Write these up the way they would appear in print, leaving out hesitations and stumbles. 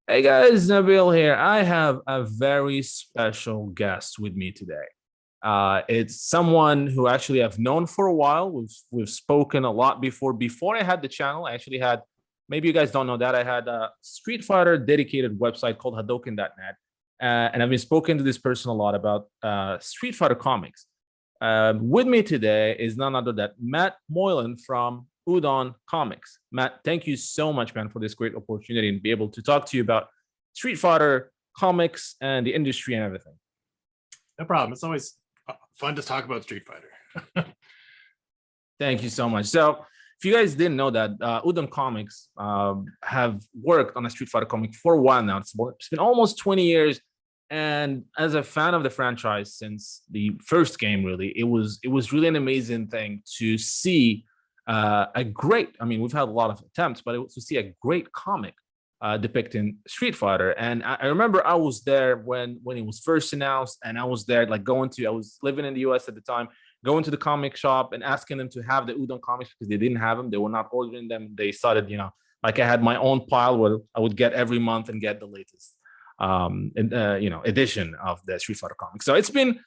Hey guys, Nabil here. I have a very special guest with me today. It's someone who actually I've known for a while. We've spoken a lot before. Before I had the channel, I actually had, maybe you guys don't know that, I had a Street Fighter dedicated website called Hadoken.net. And I've been spoken to this person a lot about Street Fighter comics. With me today is none other than Matt Moylan from Udon Comics. Matt, thank you so much, man, for this great opportunity and be able to talk to you about Street Fighter comics and the industry and everything. No problem. It's always fun to talk about Street Fighter. Thank you so much. So, if you guys didn't know that, Udon Comics have worked on a Street Fighter comic for a while now. It's been almost 20 years. And as a fan of the franchise since the first game, really, it was really an amazing thing to see a great. I mean, we've had a lot of attempts, but it was to see a great comic depicting Street Fighter. And I remember I was there when it was first announced, and I was there like I was living in the US at the time, going to the comic shop and asking them to have the Udon comics because they didn't have them. They were not ordering them. They started, like I had my own pile where I would get every month and get the latest edition of the Street Fighter comics. So it's been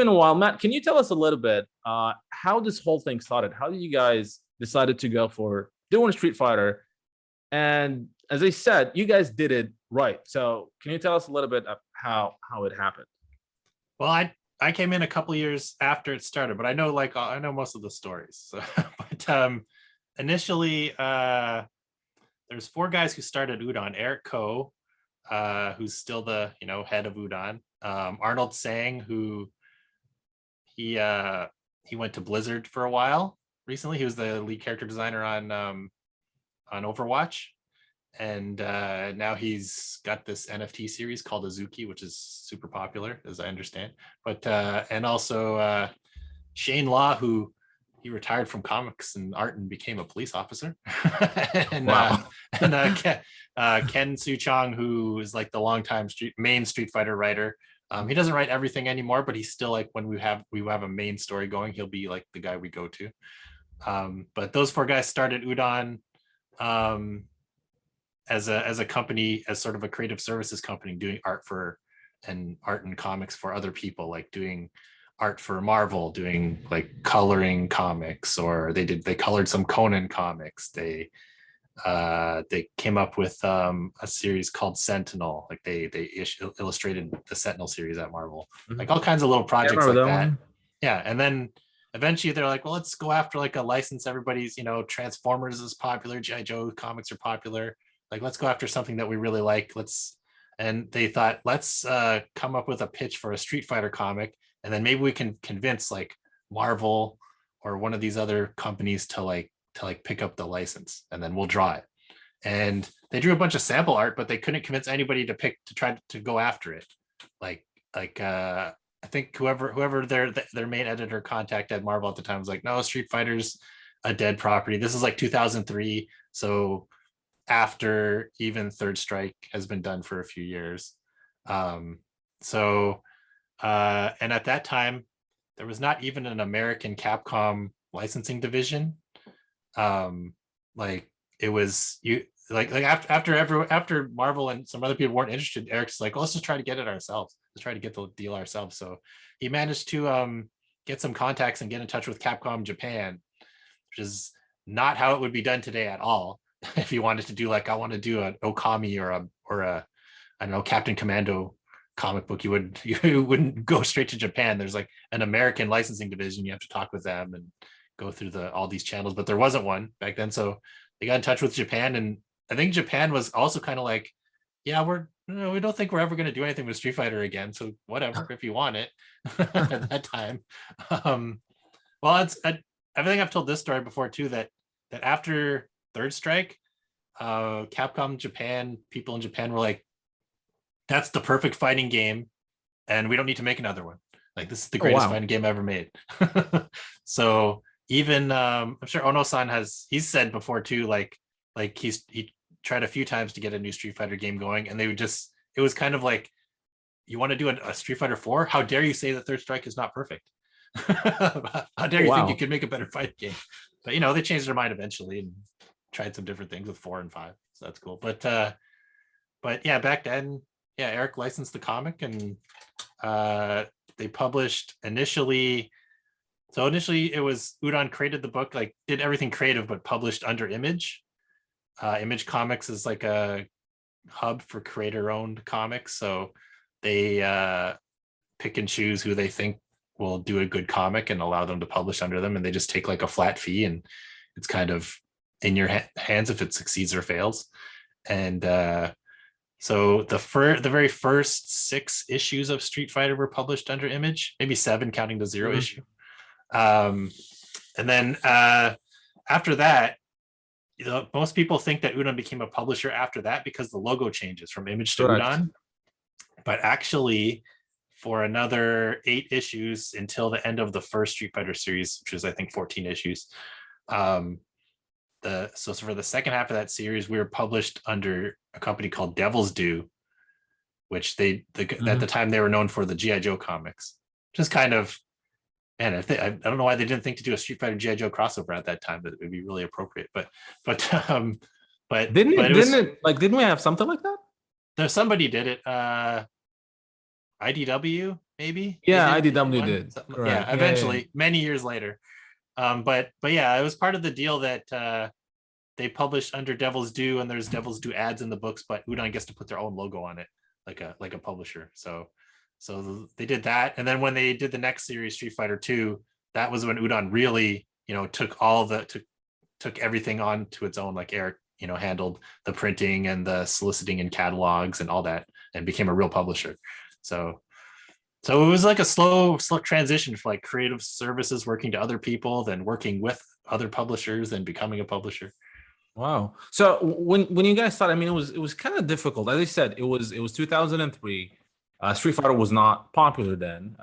a while. Matt, can you tell us a little bit how this whole thing started? How did you guys decided to go for doing Street Fighter? And as I said, you guys did it right. So can you tell us a little bit of how it happened? Well, I came in a couple years after it started, but I know most of the stories. So, but initially, there's four guys who started Udon. Eric Ko, who's still the head of Udon. Arnold Sang, who he went to Blizzard for a while recently. He was the lead character designer on Overwatch, and now he's got this NFT series called Azuki, which is super popular, as I understand. But and also Shane Law, who he retired from comics and art and became a police officer. And Wow. Ken Su-chong, who is like the longtime main Street Fighter writer. He doesn't write everything anymore, but he's still like, when we have a main story going, he'll be like the guy we go to. But those four guys started Udon as a company, as sort of a creative services company, doing art and comics for other people, like doing art for Marvel, doing like coloring comics, or they colored some Conan comics. They came up with a series called Sentinel. Like they illustrated the Sentinel series at Marvel. Mhm. Like all kinds of little projects like that. One? Yeah, and then eventually they're like, well, let's go after like a license. Everybody's, Transformers is popular, G.I. Joe comics are popular. Like, let's go after something that we really like. And they thought, let's come up with a pitch for a Street Fighter comic, and then maybe we can convince like Marvel or one of these other companies to pick up the license, and then we'll draw it. And they drew a bunch of sample art, but they couldn't convince anybody to try to go after it. I think whoever their main editor contact at Marvel at the time was like, no, Street Fighter's a dead property. This is like 2003, so after even Third Strike has been done for a few years. And at that time, there was not even an American Capcom licensing division. Like it was after Marvel and some other people weren't interested, Eric's like, well, let's just try to get it ourselves. Let's try to get the deal ourselves. So he managed to get some contacts and get in touch with Capcom Japan, which is not how it would be done today at all. If you wanted to do like, I want to do an Okami or a I don't know, Captain Commando comic book, you wouldn't go straight to Japan. There's like an American licensing division. You have to talk with them and go through all these channels, but there wasn't one back then. So they got in touch with Japan, and I think Japan was also kind of like, yeah, we don't think we're ever going to do anything with Street Fighter again. So whatever, if you want it. At that time. Well, I think I've told this story before too, that after Third Strike, Capcom Japan, people in Japan were like, that's the perfect fighting game, and we don't need to make another one. Like, this is the greatest fighting game ever made. So even I'm sure Ono-san he's said before too, like he tried a few times to get a new Street Fighter game going, and it was kind of like, you want to do a Street Fighter 4? How dare you say that Third Strike is not perfect? How dare you think you could make a better fighting game? But they changed their mind eventually and tried some different things with 4 and 5. So that's cool. But but yeah, back then, yeah, Eric licensed the comic, and they published initially. So initially, it was Udon created the book, like did everything creative, but published under Image. Image Comics is like a hub for creator-owned comics, so they pick and choose who they think will do a good comic and allow them to publish under them, and they just take like a flat fee, and it's kind of in your hands if it succeeds or fails. And so the very first 6 issues of Street Fighter were published under Image, maybe 7 counting the 0 issue. And then after that, most people think that Udon became a publisher after that because the logo changes from Image to Udon. But actually, for another 8 issues until the end of the first Street Fighter series, which is I think 14 issues. So for the second half of that series, we were published under a company called Devil's Due, which at the time they were known for the G.I. Joe comics. Just kind of, man, I don't know why they didn't think to do a Street Fighter G.I. Joe crossover at that time, but it would be really appropriate. But didn't we have something like that? No, somebody did it. IDW maybe. Yeah, IDW did. Yeah, eventually, many years later. But yeah, it was part of the deal that they published under Devil's Due, and there's Devil's Due ads in the books, but Udon gets to put their own logo on it, like a publisher. So they did that, and then when they did the next series, Street Fighter 2, that was when Udon really, took everything on to its own. Like Eric, handled the printing and the soliciting and catalogs and all that, and became a real publisher. So it was like a slow transition for like creative services, working to other people, then working with other publishers, and becoming a publisher. Wow. So when you guys started, I mean, it was kind of difficult. As I said, it was 2003. Street Fighter was not popular then.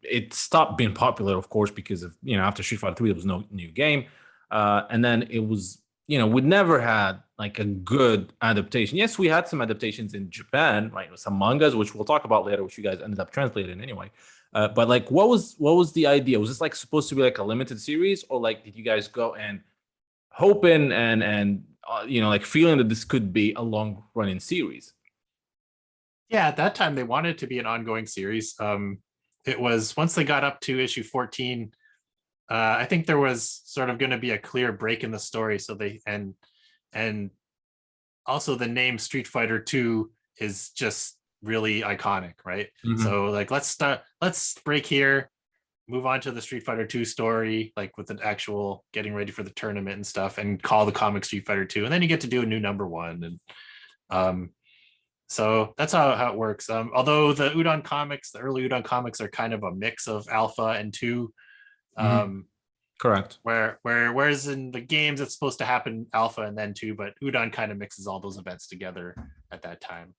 It stopped being popular, of course, because of after Street Fighter 3 there was no new game, and then it was we never had like a good adaptation. Yes, we had some adaptations in Japan, right? Some mangas, which we'll talk about later, which you guys ended up translating anyway. But like, what was the idea? Was this like supposed to be like a limited series, or like did you guys go and hoping and like feeling that this could be a long running series? Yeah, at that time they wanted it to be an ongoing series. It was once they got up to issue 14. I think there was sort of going to be a clear break in the story. So and also the name Street Fighter 2 is just really iconic, right? So like let's break here, move on to the Street Fighter 2 story, like with an actual getting ready for the tournament and stuff, and call the comic Street Fighter 2, and then you get to do a new number 1. And so that's how it works. Although the Udon comics, the early Udon comics, are kind of a mix of Alpha and 2. Correct. Whereas in the games it's supposed to happen Alpha and then 2, but Udon kind of mixes all those events together at that time.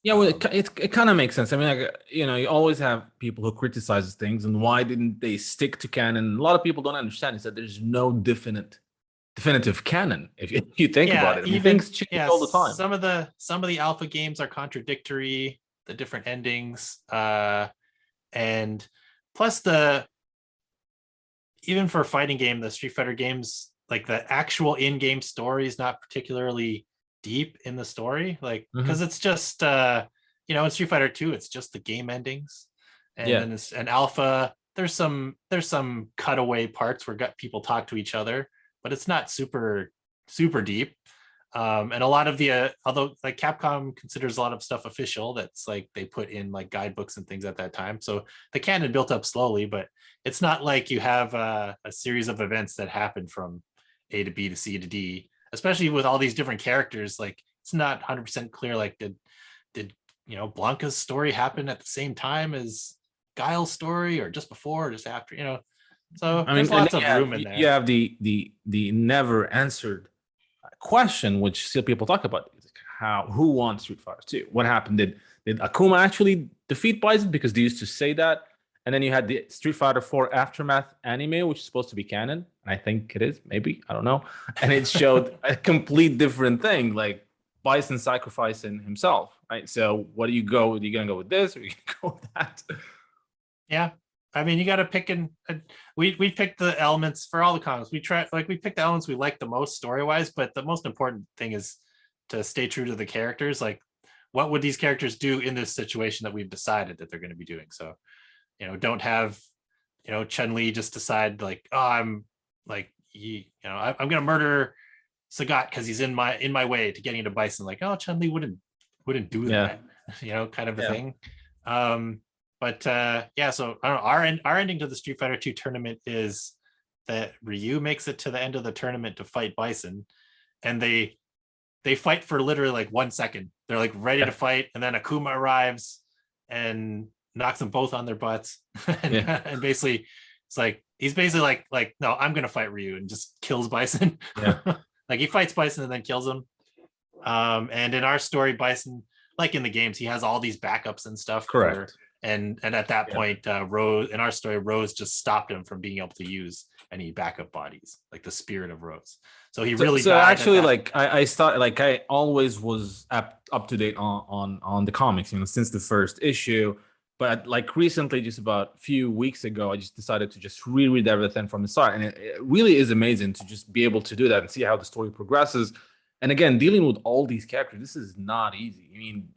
Yeah, well, it kind of makes sense. I mean, like, you always have people who criticizes things, and why didn't they stick to canon? A lot of people don't understand is that there's no definitive canon. If you think about it, I mean, things change all the time. Some of the Alpha games are contradictory, the different endings, and plus even for a fighting game, the Street Fighter games, like the actual in-game story is not particularly deep in the story, like because it's just in Street Fighter 2 it's just the game endings, and then it's an Alpha, there's some cutaway parts where people talk to each other, but it's not super deep. And a lot of the although like Capcom considers a lot of stuff official, that's like they put in like guidebooks and things at that time, so the canon built up slowly, but it's not like you have a series of events that happen from A to B to C to D, especially with all these different characters. Like it's not 100% clear, like did Blanca's story happen at the same time as Guile's story, or just before or just after, so I mean, there's lots of room in there. You have the never answered question, which still people talk about, who won Street Fighter 2? What happened? Did Akuma actually defeat Bison? Because they used to say that. And then you had the Street Fighter 4 Aftermath anime, which is supposed to be canon. And I think it is, maybe, I don't know. And it showed a complete different thing, like Bison sacrificing himself, right? So what do you go? Are you gonna go with this, or are you gonna go with that? Yeah, I mean, you got to pick we picked the elements for all the comics. We picked the elements we like the most story wise, but the most important thing is to stay true to the characters. Like what would these characters do in this situation that we've decided that they're going to be doing. So, don't have, Chun Li just decide like, oh, I'm like, I'm going to murder Sagat because he's in my way to getting to Bison. Like, oh, Chun Li wouldn't do that, kind of a thing. So I don't know. Our ending to the Street Fighter 2 tournament is that Ryu makes it to the end of the tournament to fight Bison, and they fight for literally like 1 second. They're like ready to fight, and then Akuma arrives and knocks them both on their butts, and basically it's like he's basically like no, I'm gonna fight Ryu, and just kills Bison. Like he fights Bison and then kills him. And in our story, Bison, like in the games, he has all these backups and stuff. Correct. And at that point, Rose, in our story, Rose just stopped him from being able to use any backup bodies, like the spirit of Rose. So he really died. Actually, like I started, like I always was up to date on the comics, since the first issue. But like recently, just about a few weeks ago, I just decided to just reread everything from the start, and it really is amazing to just be able to do that and see how the story progresses. And again, dealing with all these characters, this is not easy. I mean,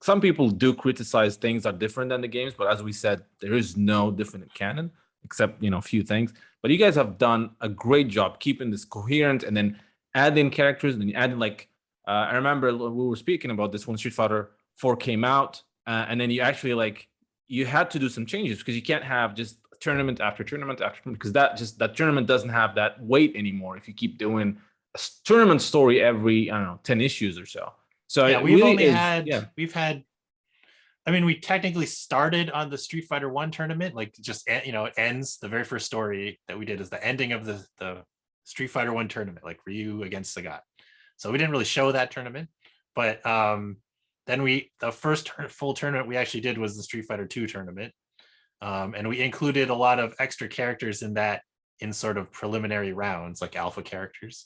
some people do criticize things are different than the games, but as we said, there is no definite canon except a few things. But you guys have done a great job keeping this coherent, and then adding characters, and then adding like I remember we were speaking about this when Street Fighter 4 came out, and then you actually you had to do some changes because you can't have just tournament after tournament after tournament, because that tournament doesn't have that weight anymore if you keep doing a tournament story every 10 issues or so. So yeah, we technically started on the Street Fighter 1 tournament, like just it ends. The very first story that we did is the ending of the Street Fighter 1 tournament, like Ryu against Sagat. So we didn't really show that tournament, but then the first full tournament we actually did was the Street Fighter 2 tournament, and we included a lot of extra characters in that, in sort of preliminary rounds, like alpha characters,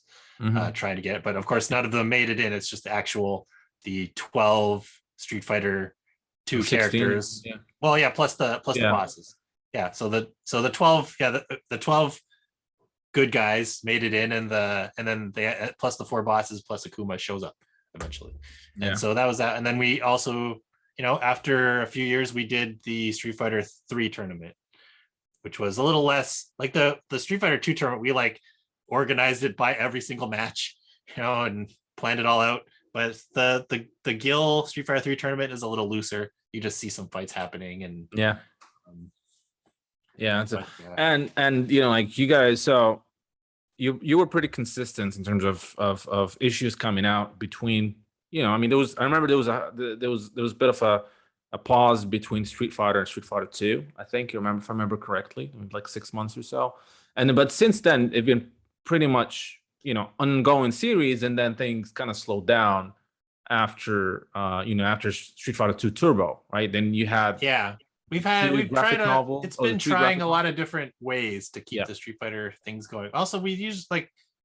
trying to get it. But of course, none of them made it in. It's just the 12 Street Fighter 2 characters. Yeah. Well, yeah, plus the bosses. Yeah, so the 12, the 12 good guys made it in, and then they plus the 4 bosses plus Akuma shows up eventually. Yeah. And so that was that. And then we also, after a few years, we did the Street Fighter 3 tournament, which was a little less like the Street Fighter 2 tournament. We like organized it by every single match, and planned it all out. But the Guile Street Fighter 3 tournament is a little looser. You just see some fights happening, and and like you guys, so you were pretty consistent in terms of issues coming out between, I remember there was a bit of a pause between Street Fighter and Street Fighter 2. I think if I remember correctly, like 6 months or so. But since then, it's been pretty much ongoing series, and then things kind of slowed down after after Street Fighter 2 Turbo, right? Then you had we've tried trying a lot of different ways to keep the Street Fighter things going. Also, we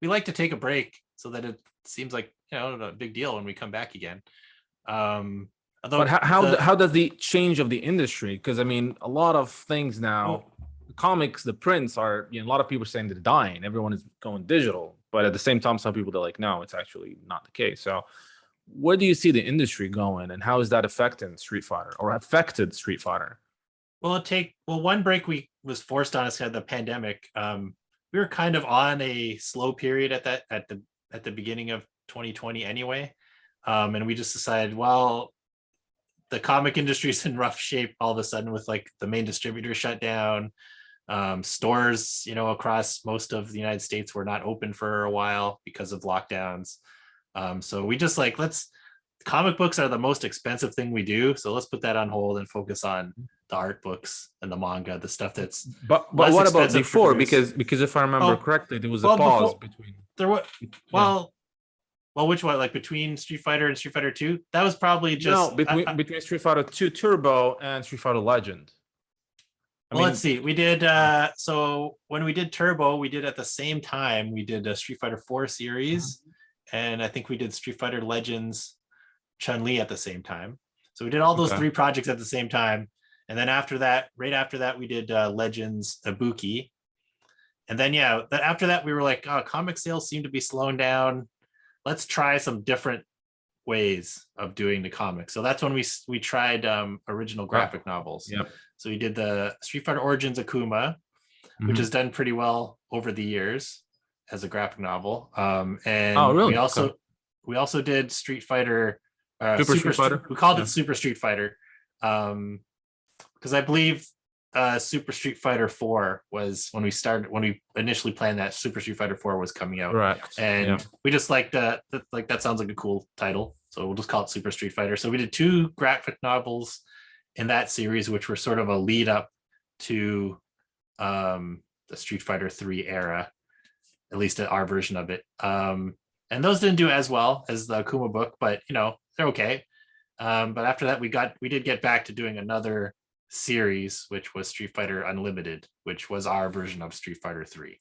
like to take a break so that it seems like a big deal when we come back again. But how does the change of the industry? Because a lot of things now, the comics, the prints are, a lot of people are saying they're dying. Everyone is going digital, but at the same time, some people, they're like, no, it's actually not the case. So where do you see the industry going, and how is that affecting Street Fighter, or affected Street Fighter? Well, one break was forced on us at the pandemic. We were kind of on a slow period at the beginning of 2020 anyway, and we just decided, well, the comic industry's in rough shape all of a sudden with like the main distributor shut down. Stores, across most of the United States were not open for a while because of lockdowns. So we just comic books are the most expensive thing we do, so let's put that on hold and focus on the art books and the manga, the stuff that's. But what about before? Because if I remember correctly, there was a pause between. There was well, which one? Like between Street Fighter and Street Fighter 2? That was probably just between Street Fighter 2 Turbo and Street Fighter Legend. Let's see. We did so when we did Turbo, we did at the same time. We did a Street Fighter 4 series, and I think we did Street Fighter Legends Chun Li at the same time. So we did all those 3 projects at the same time. And then right after that, we did Legends Ibuki. And then after that, we were like, oh, comic sales seem to be slowing down. Let's try some different ways of doing the comics. So that's when we tried original graphic novels. Yep. So we did the Street Fighter Origins Akuma, which has done pretty well over the years as a graphic novel. And Oh, really? we also did Street Fighter Super Street Fighter. We called it Super Street Fighter. Because I believe Super Street Fighter 4 was when we initially planned that Super Street Fighter 4 was coming out. Right. And we just like that sounds like a cool title. So we'll just call it Super Street Fighter. So we did 2 graphic novels in that series, which were sort of a lead up to the Street Fighter 3 era, at least our version of it. And those didn't do as well as the Akuma book, but they're okay. But after that, we did get back to doing another series, which was Street Fighter Unlimited, which was our version of Street Fighter 3.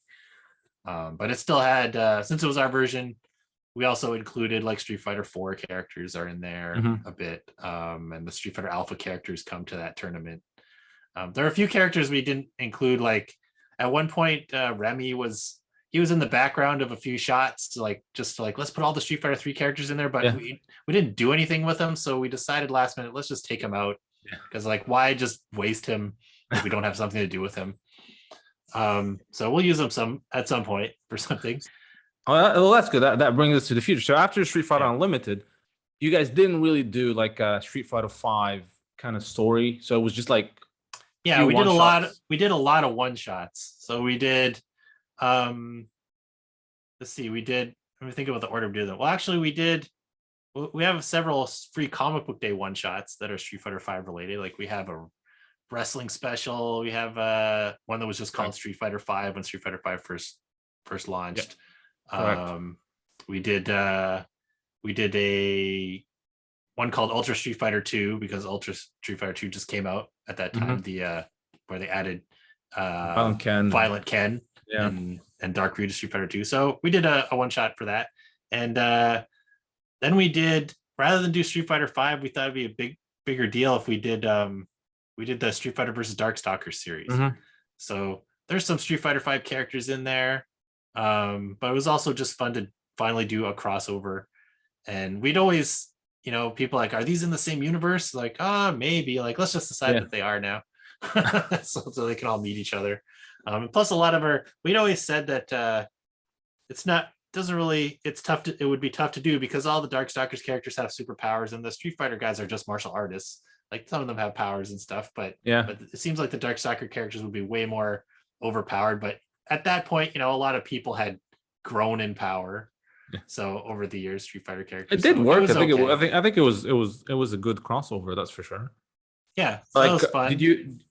But it still had, since it was our version, we also included like Street Fighter 4 characters are in there a bit. And the Street Fighter Alpha characters come to that tournament. There are a few characters we didn't include. Like at one point, Remy was in the background of a few shots, just to let's put all the Street Fighter 3 characters in there, but we didn't do anything with them. So we decided last minute, let's just take him out, because why just waste him if we don't have something to do with him? So we'll use him at some point for something. Oh, well, that's good. That brings us to the future. So after Street Fighter Unlimited, you guys didn't really do like a Street Fighter 5 kind of story. So it was just like we did a lot. We did a lot of one shots. So we did. Let's see. Let me think about the order we did them. Well, actually, we have several free comic book day one shots that are Street Fighter 5 related. Like we have a wrestling special. We have one that was just called Street Fighter 5 when Street Fighter 5 first launched. We did a one called Ultra Street Fighter 2 because Ultra Street Fighter 2 just came out at that time. Where they added Violent Ken and Dark Ryu to Street Fighter 2. So we did a one shot for that. And then we did, rather than do Street Fighter 5, we thought it'd be a bigger deal if we did the Street Fighter versus Darkstalkers series. So there's some Street Fighter 5 characters in there. But it was also just fun to finally do a crossover. And we'd always, people are these in the same universe? Maybe. Let's just decide that they are now. so they can all meet each other. Plus a lot of we'd always said that it would be tough to do because all the Darkstalkers characters have superpowers and the Street Fighter guys are just martial artists. Some of them have powers and stuff, but it seems like the Darkstalker characters would be way more overpowered. But at that point, a lot of people had grown in power. So over the years, Street Fighter characters. It did work. I think it was a good crossover. That's for sure. Yeah, so that was fun.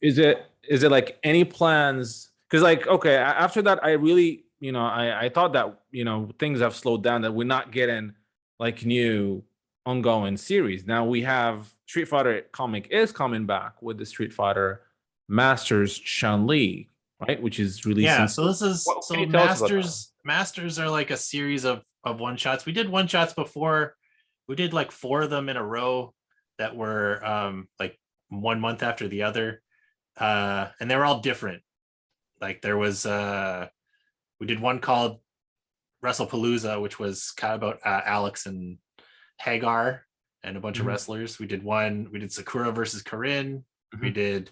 Is it like any plans? Because after that, I really, I thought that, things have slowed down, that we're not getting new ongoing series. Now we have Street Fighter comic is coming back with the Street Fighter Masters Chun Li, right? Which is releasing. Yeah, so this is Masters are like a series of one shots. We did one shots before. We did 4 of them in a row that were 1 month after the other. And they were all different. There was we did one called Wrestlepalooza, which was kind of about Alex and Hagar and a bunch of wrestlers. We did Sakura versus Karin. We did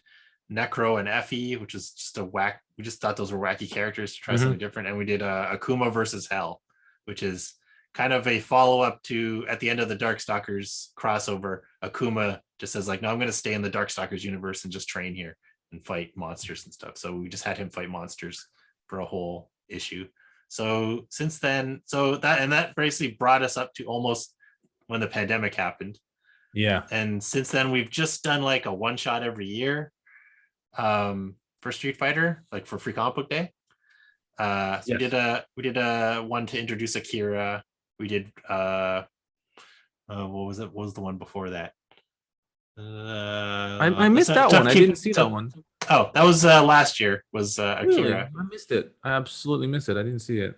Necro and Effie, which is just we just thought those were wacky characters to try something different. And we did Akuma versus Hell, which is kind of a follow-up to, at the end of the Darkstalkers crossover, Akuma just says no, I'm going to stay in the Darkstalkers universe and just train here and fight monsters and stuff. So we just had him fight monsters for a whole issue. So since then, that basically brought us up to almost when the pandemic happened. Yeah. And since then we've just done a one shot every year for Street Fighter, for Free Comic Book Day. We did a one to introduce Akira. We did what was it? What was the one before that? I missed that one. I didn't see that one. Oh, that was last year. Was Akira? Really? I missed it. I absolutely missed it. I didn't see it.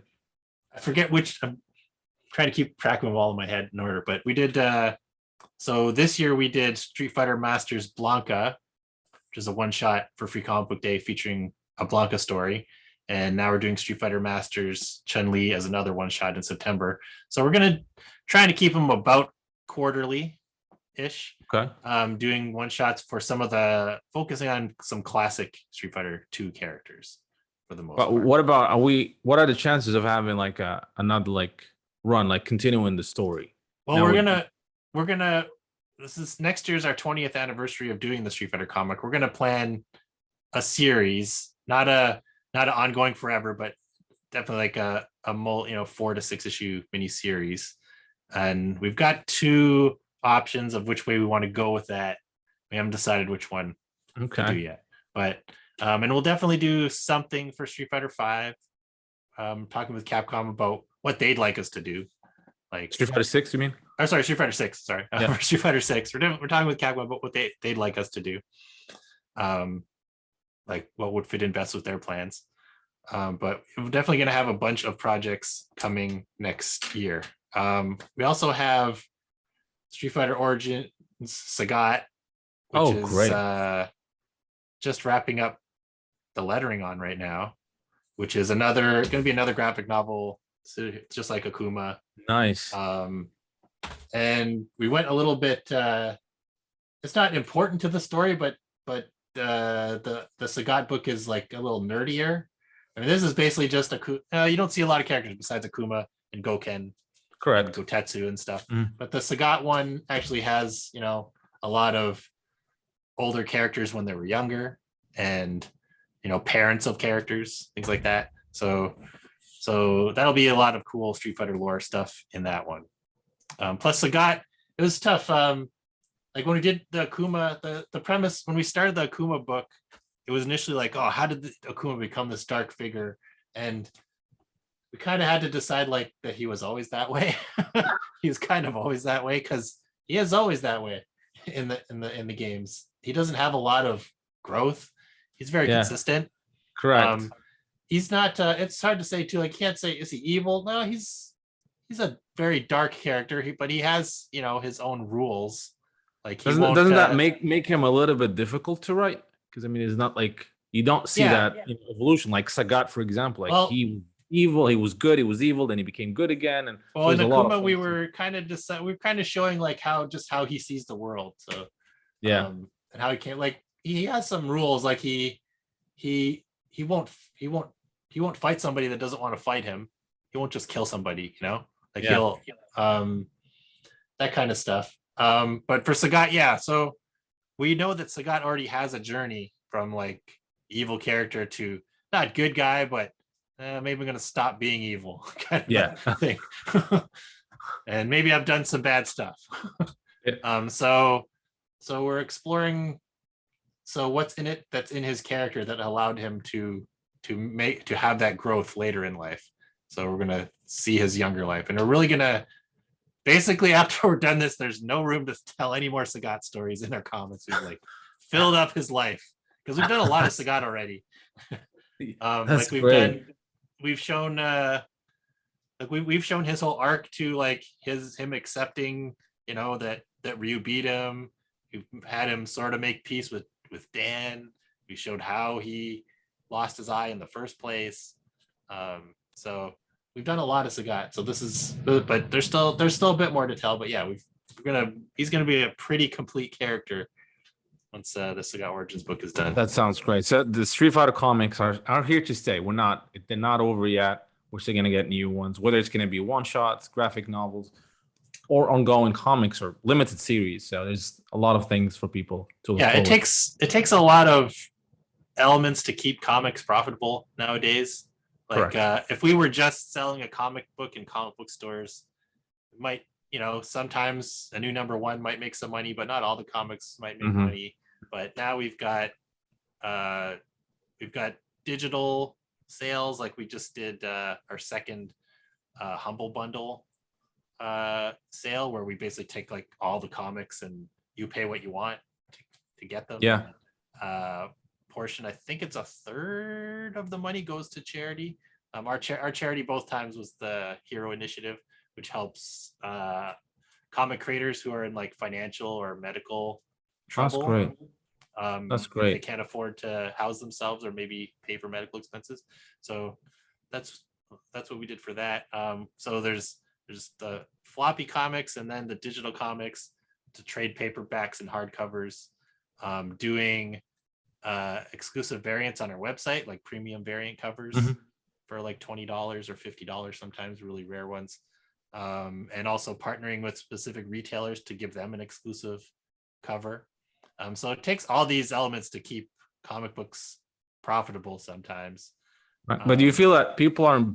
I forget which. I'm trying to keep track of them all in my head in order. But we did. So this year we did Street Fighter Masters Blanca, which is a one shot for Free Comic Book Day featuring a Blanca story. And now we're doing Street Fighter Masters Chun Li as another one shot in September. So we're trying to keep them about quarterly ish, Okay. doing one shots for focusing on some classic Street Fighter 2 characters for the most But part. what about what are the chances of having like another like run, like continuing the story? Well, Now we're gonna this is next year's our 20th anniversary of doing the Street Fighter comic. We're gonna plan a series, not an ongoing forever, but definitely like a 4 to 6 issue mini series. And we've got two options of which way we want to go with that. We haven't decided which one to do okay. yet, but and we'll definitely do something for Street Fighter 5. Talking with Capcom about what they'd like us to do, like Street Fighter 6, you mean? or sorry, Street Fighter 6. Sorry, Yeah. for Street Fighter 6, we're talking with Capcom about what they'd like us to do, like what would fit in best with their plans. But we're definitely going to have a bunch of projects coming next year. We also have Street Fighter Origins Sagat, which is great. just wrapping up the lettering on right now, which is going to be another graphic novel, so just like Akuma. Nice. And we went a little bit. It's not important to the story, but the Sagat book is like a little nerdier. I mean, this is basically just you don't see a lot of characters besides Akuma and Goken, Correct. and Gotetsu and stuff. Mm. But the Sagat one actually has, a lot of older characters when they were younger, and parents of characters, things like that. So that'll be a lot of cool Street Fighter lore stuff in that one. Plus Sagat, it was tough. Like when we did the Akuma, the premise when we started the Akuma book, it was initially like, oh, how did Akuma become this dark figure? And we kind of had to decide like that he was always that way. He was kind of always that way because he is always that way in the games. He doesn't have a lot of growth. He's very consistent. Correct. He's not. It's hard to say too. Like, can't say is he evil? No, he's a very dark character. But he has his own rules. Like doesn't that make him a little bit difficult to write? Because I mean, it's not like you don't see that evolution. Like Sagat, for example, like he was evil, he was good, he was evil, then he became good again. And well, in Akuma, we were kind of showing like how he sees the world. So and how he can't, like, he has some rules. Like he won't fight somebody that doesn't want to fight him. He won't just kill somebody, like he'll that kind of stuff. But for Sagat, so we know that Sagat already has a journey from like evil character to not good guy, but maybe I'm gonna stop being evil kind of thing. And maybe I've done some bad stuff. So we're exploring what's in it that's in his character that allowed him to have that growth later in life. So we're gonna see his younger life, and we're really gonna basically, after we're done this, there's no room to tell any more Sagat stories in our comics. We've like filled up his life because we've done a lot of Sagat already. That's like great. We've shown we've shown his whole arc to like him accepting that Ryu beat him. We've had him sort of make peace with Dan. We showed how he lost his eye in the first place. So we've done a lot of Sagat. So this is, but there's still a bit more to tell. But yeah, he's gonna be a pretty complete character once the Sagat Origins book is done. That sounds great. So the Street Fighter comics are here to stay. They're not over yet. We're still gonna get new ones, whether it's gonna be one shots, graphic novels, or ongoing comics or limited series. So there's a lot of things for people to look forward. It takes a lot of elements to keep comics profitable nowadays. Like if we were just selling a comic book in comic book stores, it might, sometimes a new number one might make some money, but not all the comics might make money. But now we've got digital sales. Like we just did our second Humble Bundle sale, where we basically take like all the comics and you pay what you want to get them. Portion, I think it's a third of the money goes to charity. Our charity both times was the Hero Initiative, which helps comic creators who are in like financial or medical trouble. That's great. That's great. They can't afford to house themselves or maybe pay for medical expenses. So that's what we did for that. So there's There's the floppy comics and then the digital comics to trade paperbacks and hardcovers, doing exclusive variants on our website, like premium variant covers for like $20 or $50 sometimes, really rare ones. And also partnering with specific retailers to give them an exclusive cover. So it takes all these elements to keep comic books profitable sometimes. Right. But do you feel that people are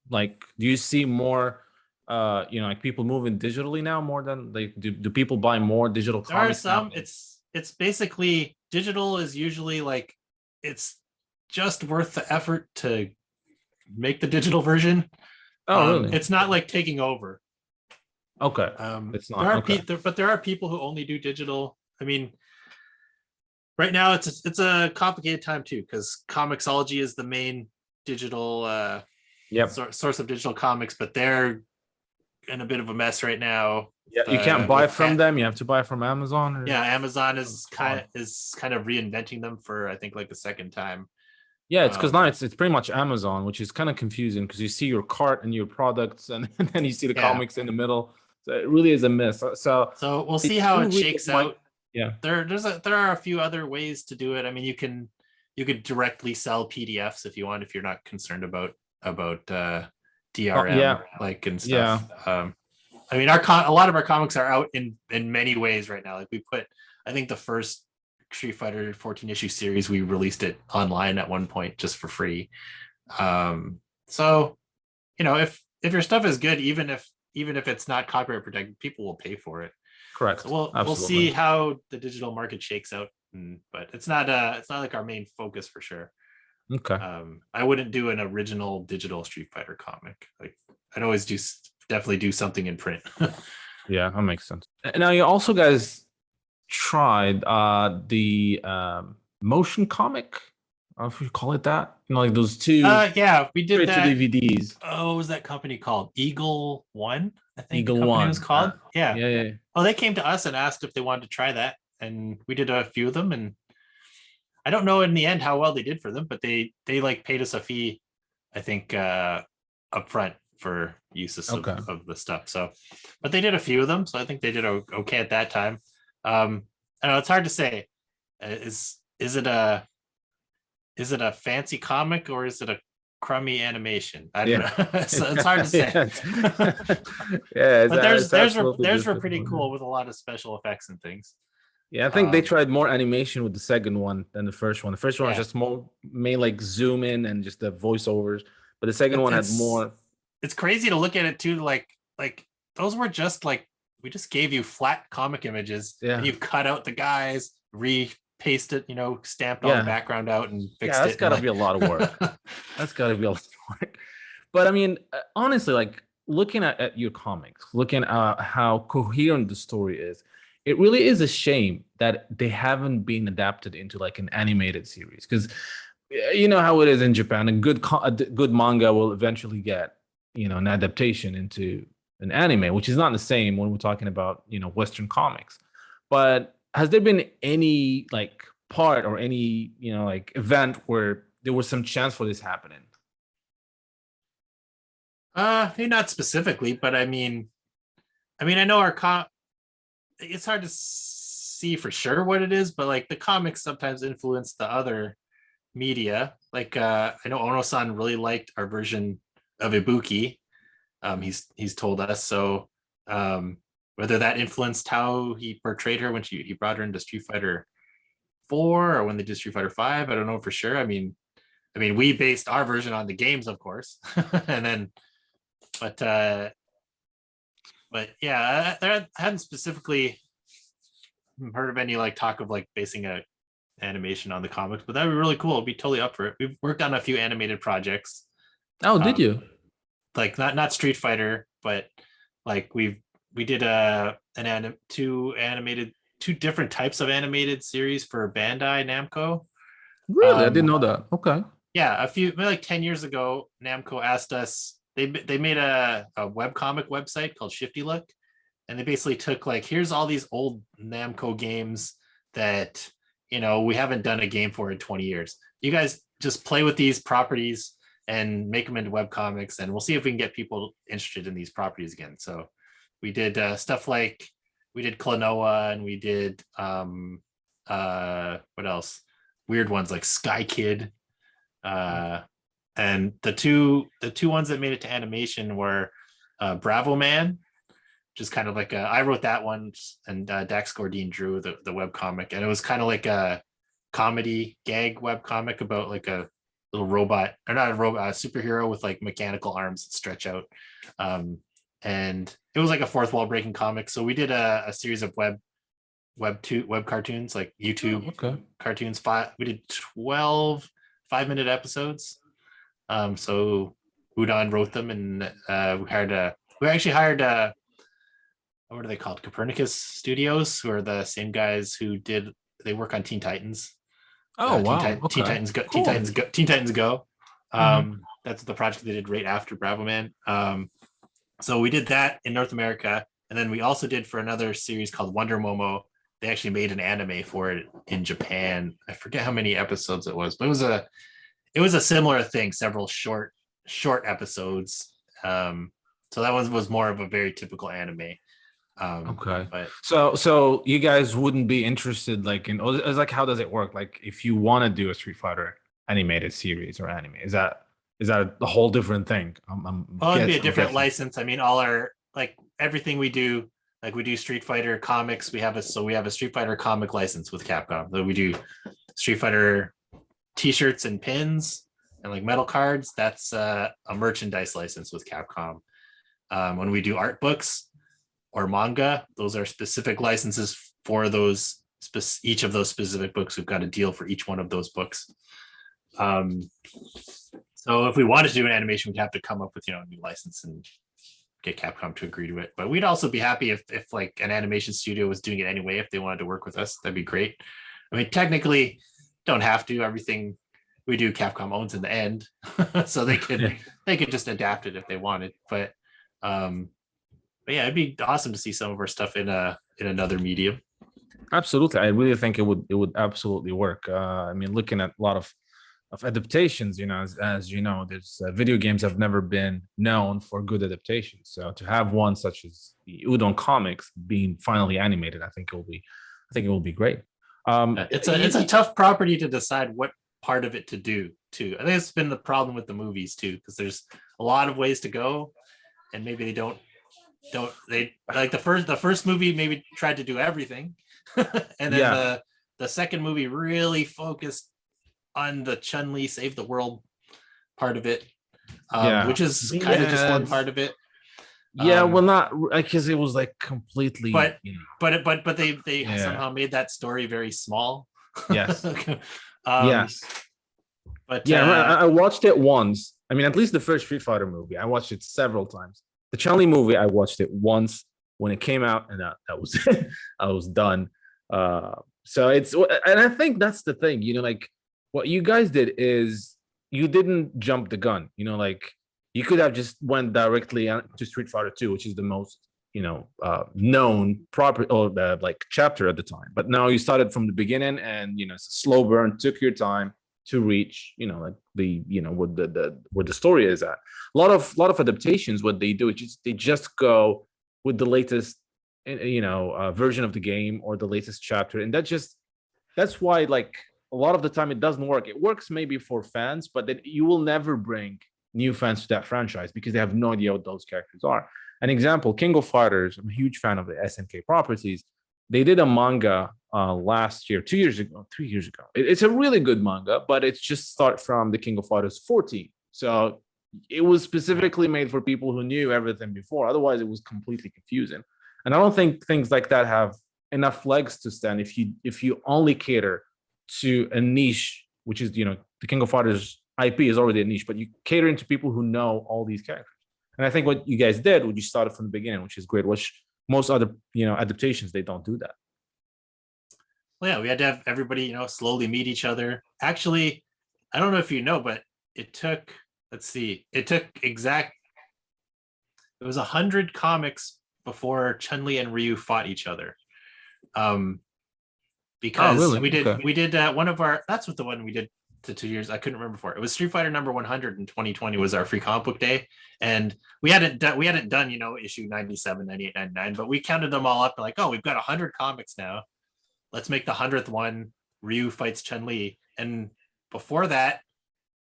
like, do you see more, like people moving digitally now more than like, do people buy more digital comics? There are some, now? it's basically digital is usually like, it's just worth the effort to make the digital version. Oh, really? It's not like taking over. Okay. It's not. But there are people who only do digital. I mean, right now it's a complicated time too, because Comixology is the main digital source of digital comics, but they're in a bit of a mess right now. Yeah, you can't buy from them. You have to buy from Amazon. Or... Yeah, Amazon is kind of reinventing them for, I think, like the second time. Yeah, it's because now it's pretty much Amazon, which is kind of confusing because you see your cart and your products, and then you see the comics in the middle. So it really is a miss. So we'll see how it shakes out. Yeah, there are a few other ways to do it. I mean, you could directly sell PDFs if you want, if you're not concerned about DRM and stuff. Yeah. I mean, a lot of our comics are out in many ways right now. Like we put, I think the first Street Fighter 14 issue series, we released it online at one point just for free. So, if your stuff is good, even if it's not copyright protected, people will pay for it. Correct. So we'll see how the digital market shakes out, but it's not like our main focus for sure. Okay. I wouldn't do an original digital Street Fighter comic. Like I'd always definitely do something in print. Yeah, that makes sense. Now you also guys tried the motion comic, I don't know if you call it that, like those two we did that DVDs. Oh, what was that company called? Eagle One, I think Eagle One was called. Yeah. Oh, they came to us and asked if they wanted to try that, and we did a few of them, and I don't know in the end how well they did for them, but they like paid us a fee, I think, up front for uses of the stuff. So, but they did a few of them, so I think they did okay at that time. I don't know, it's hard to say. Is it a fancy comic or is it a crummy animation? I don't know. So it's hard to say. But theirs were pretty cool with a lot of special effects and things. Yeah, I think they tried more animation with the second one than the first one. The first one was just more made like zoom in and just the voiceovers, but the second one had more. It's crazy to look at it too. Like those were just like, we just gave you flat comic images and you cut out the guys, paste it, stamped all the background out and fixed it. That's got to be a lot of work. That's got to be a lot of work. But I mean, honestly, like looking at your comics, looking at how coherent the story is, it really is a shame that they haven't been adapted into like an animated series, because you know how it is in Japan. A good manga will eventually get an adaptation into an anime, which is not the same when we're talking about Western comics. But has there been any like part or any like event where there was some chance for this happening? Maybe not specifically, but I mean I know our it's hard to see for sure what it is, but like the comics sometimes influence the other media. Like I know Ono-san really liked our version of Ibuki. He's told us so. Whether that influenced how he portrayed her when he brought her into Street Fighter 4 or when they did Street Fighter 5, I don't know for sure. I mean, we based our version on the games, of course, and then, but yeah, I hadn't specifically heard of any like talk of like basing a animation on the comics, but that'd be really cool. It'd be totally up for it. We've worked on a few animated projects. Oh, did you? Like not Street Fighter, but like we did two different types of animated series for Bandai Namco. Really? I didn't know that. Okay. Yeah, like 10 years ago, Namco asked us, they made a webcomic website called Shifty Look, and they basically took like, here's all these old Namco games that we haven't done a game for in 20 years. You guys just play with these properties and make them into web comics, and we'll see if we can get people interested in these properties again. So we did stuff like we did Klonoa, and we did what else? Weird ones like Sky Kid. And the two ones that made it to animation were Bravo Man, which is kind of like I wrote that one, and Dax Gordine drew the web comic, and it was kind of like a comedy gag web comic about like a little robot, or not a robot, a superhero with like mechanical arms that stretch out. And it was like a fourth wall breaking comic. So we did a series of web cartoons, like YouTube cartoons. We did 12 5-minute episodes. So Udon wrote them, and we actually hired what are they called? Copernicus Studios, who are the same guys who they work on Teen Titans. Oh wow! Teen Titans Go. Teen Titans Go. That's the project they did right after Bravo Man. So we did that in North America, and then we also did for another series called Wonder Momo. They actually made an anime for it in Japan. I forget how many episodes it was, but it was a similar thing. Several short episodes. So that one was more of a very typical anime. But so you guys wouldn't be interested like in, it's like, how does it work? Like if you want to do a Street Fighter animated series or anime, is that a whole different thing? It'd be a different license. I mean, all our, like everything we do, like we do Street Fighter comics. We have a Street Fighter comic license with Capcom. So we do Street Fighter t-shirts and pins and like metal cards. That's a merchandise license with Capcom. When we do art books or manga, those are specific licenses for those each of those specific books. We've got a deal for each one of those books. So if we wanted to do an animation, we'd have to come up with a new license and get Capcom to agree to it. But we'd also be happy if like an animation studio was doing it anyway. If they wanted to work with us, that'd be great. I mean, technically, don't have to. Everything we do, Capcom owns in the end, so they could just adapt it if they wanted. But yeah, it'd be awesome to see some of our stuff in another medium. Absolutely, I really think it would absolutely work. I mean, looking at a lot of adaptations, as you know, there's video games have never been known for good adaptations. So to have one such as the Udon comics being finally animated, I think it will be great. It's a tough property to decide what part of it to do too. I think it's been the problem with the movies too, because there's a lot of ways to go, and maybe they don't like the first movie maybe tried to do everything, and then the second movie really focused on the Chun Li save the world part of it, which is kind of just one part of it. Well, not because it was like completely, but they somehow made that story very small. Yes. Yes. But I watched it once. I mean, at least the first Street Fighter movie, I watched it several times. The Chun Li movie, I watched it once when it came out, and that was it. I was done. So and I think that's the thing, like what you guys did is you didn't jump the gun. Like you could have just went directly to Street Fighter 2, which is the most known proper or like chapter at the time. But now you started from the beginning, and it's a slow burn. Took your time to reach like the where the story is at. A lot of adaptations, what they do is they just go with the latest version of the game or the latest chapter, and that's why like a lot of the time it doesn't work. It works maybe for fans, but then you will never bring new fans to that franchise because they have no idea what those characters are. An example, King of Fighters. I'm a huge fan of the SNK properties. They did a manga last year, 2 years ago, 3 years ago. It's a really good manga, but it's just start from the King of Fighters 14. So it was specifically made for people who knew everything before. Otherwise, it was completely confusing. And I don't think things like that have enough legs to stand if you only cater to a niche, which is the King of Fighters IP is already a niche, but you catering to people who know all these characters. And I think what you guys did, you started from the beginning, which is great. Which most other adaptations, they don't do that. Well, yeah, we had to have everybody slowly meet each other. Actually, I don't know if you know, but it took 100 comics before Chun Li and Ryu fought each other. Because we did one of our, that's what the one we did to 2 years. I couldn't remember before. It was Street Fighter number 100 in 2020 was our free comic book day. And we hadn't done, issue 97, 98, 99, but we counted them all up and like, oh, we've got 100 comics now. Let's make the 100th one Ryu fights Chun Li. And before that,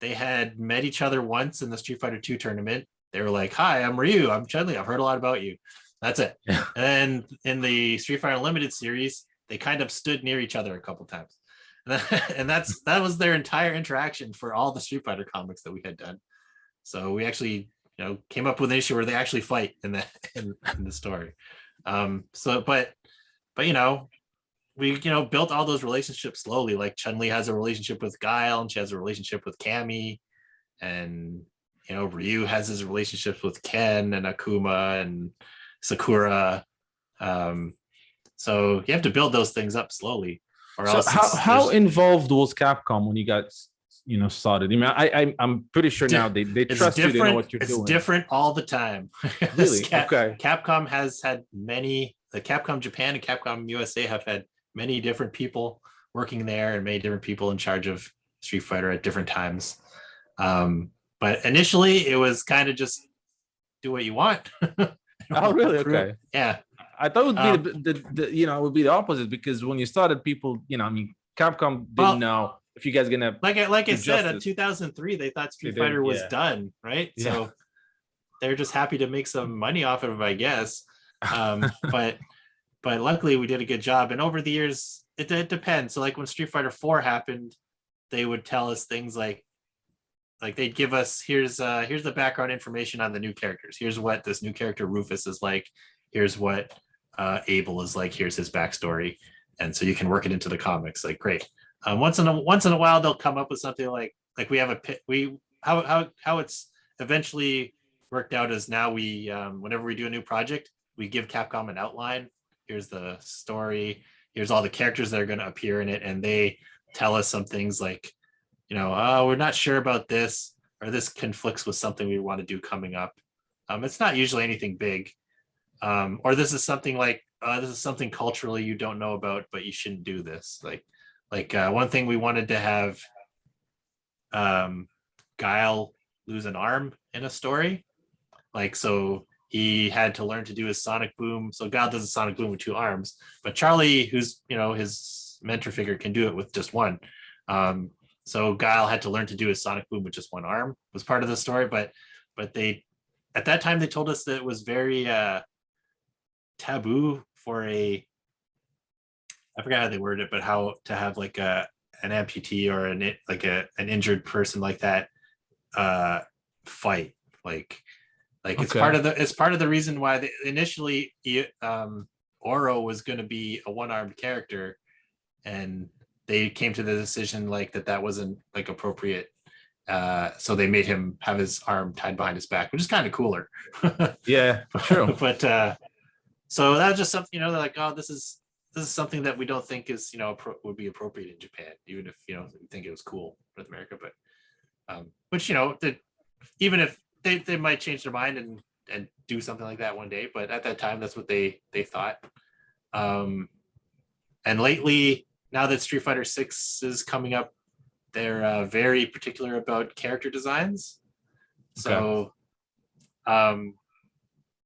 they had met each other once in the Street Fighter 2 tournament. They were like, hi, I'm Ryu. I'm Chun Li. I've heard a lot about you. That's it. Yeah. And then in the Street Fighter Unlimited series, they kind of stood near each other a couple times. And that was their entire interaction for all the Street Fighter comics that we had done. So we actually, came up with an issue where they actually fight in the story. But we built all those relationships slowly. Like Chun-Li has a relationship with Guile, and she has a relationship with Cammy, and Ryu has his relationships with Ken and Akuma and Sakura. So you have to build those things up slowly. Or so else how involved was Capcom when you got started? I mean, I'm pretty sure now they trust you, they know what you're doing. It's different all the time. Really? Okay. Capcom has had many. The Capcom Japan and Capcom USA have had many different people working there and many different people in charge of Street Fighter at different times. But initially, it was kind of just do what you want. Oh, really? Okay. Yeah. I thought it would be it would be the opposite, because when you started, people, Capcom didn't know if you guys gonna like I said, in 2003, they thought Street Fighter was done, right? Yeah. So they're just happy to make some money off of it, I guess. But luckily we did a good job. And over the years, it depends. So like when Street Fighter 4 happened, they would tell us things like they'd give us here's the background information on the new characters. Here's what this new character Rufus is like. Here's what Abel is like. Here's his backstory, and so you can work it into the comics. Like, great. Once in a while, they'll come up with something like we have how it's eventually worked out is now we whenever we do a new project, we give Capcom an outline. Here's the story. Here's all the characters that are going to appear in it, and they tell us some things like, oh, we're not sure about this, or this conflicts with something we want to do coming up. It's not usually anything big. Or this is something like this is something culturally you don't know about, but you shouldn't do this. Like one thing we wanted to have Guile lose an arm in a story. Like, so he had to learn to do his sonic boom. So Guile does a sonic boom with 2 arms, but Charlie, who's his mentor figure, can do it with just one. So Guile had to learn to do his sonic boom with just 1 arm. Was part of the story, but they at that time they told us that it was very taboo for I forgot how they worded it, but how to have like an amputee or an injured person like that fight. Like okay. It's part of the reason why initially Oro was going to be a 1-armed character, and they came to the decision that wasn't appropriate. So they made him have his arm tied behind his back, which is kind of cooler. Yeah, true. But so that was just something, they're like, oh, this is something that we don't think is, would be appropriate in Japan, even if, we think it was cool with America. But, which, even if they might change their mind and do something like that one day, but at that time, that's what they thought. And lately, now that Street Fighter 6 is coming up, they're very particular about character designs. Okay. So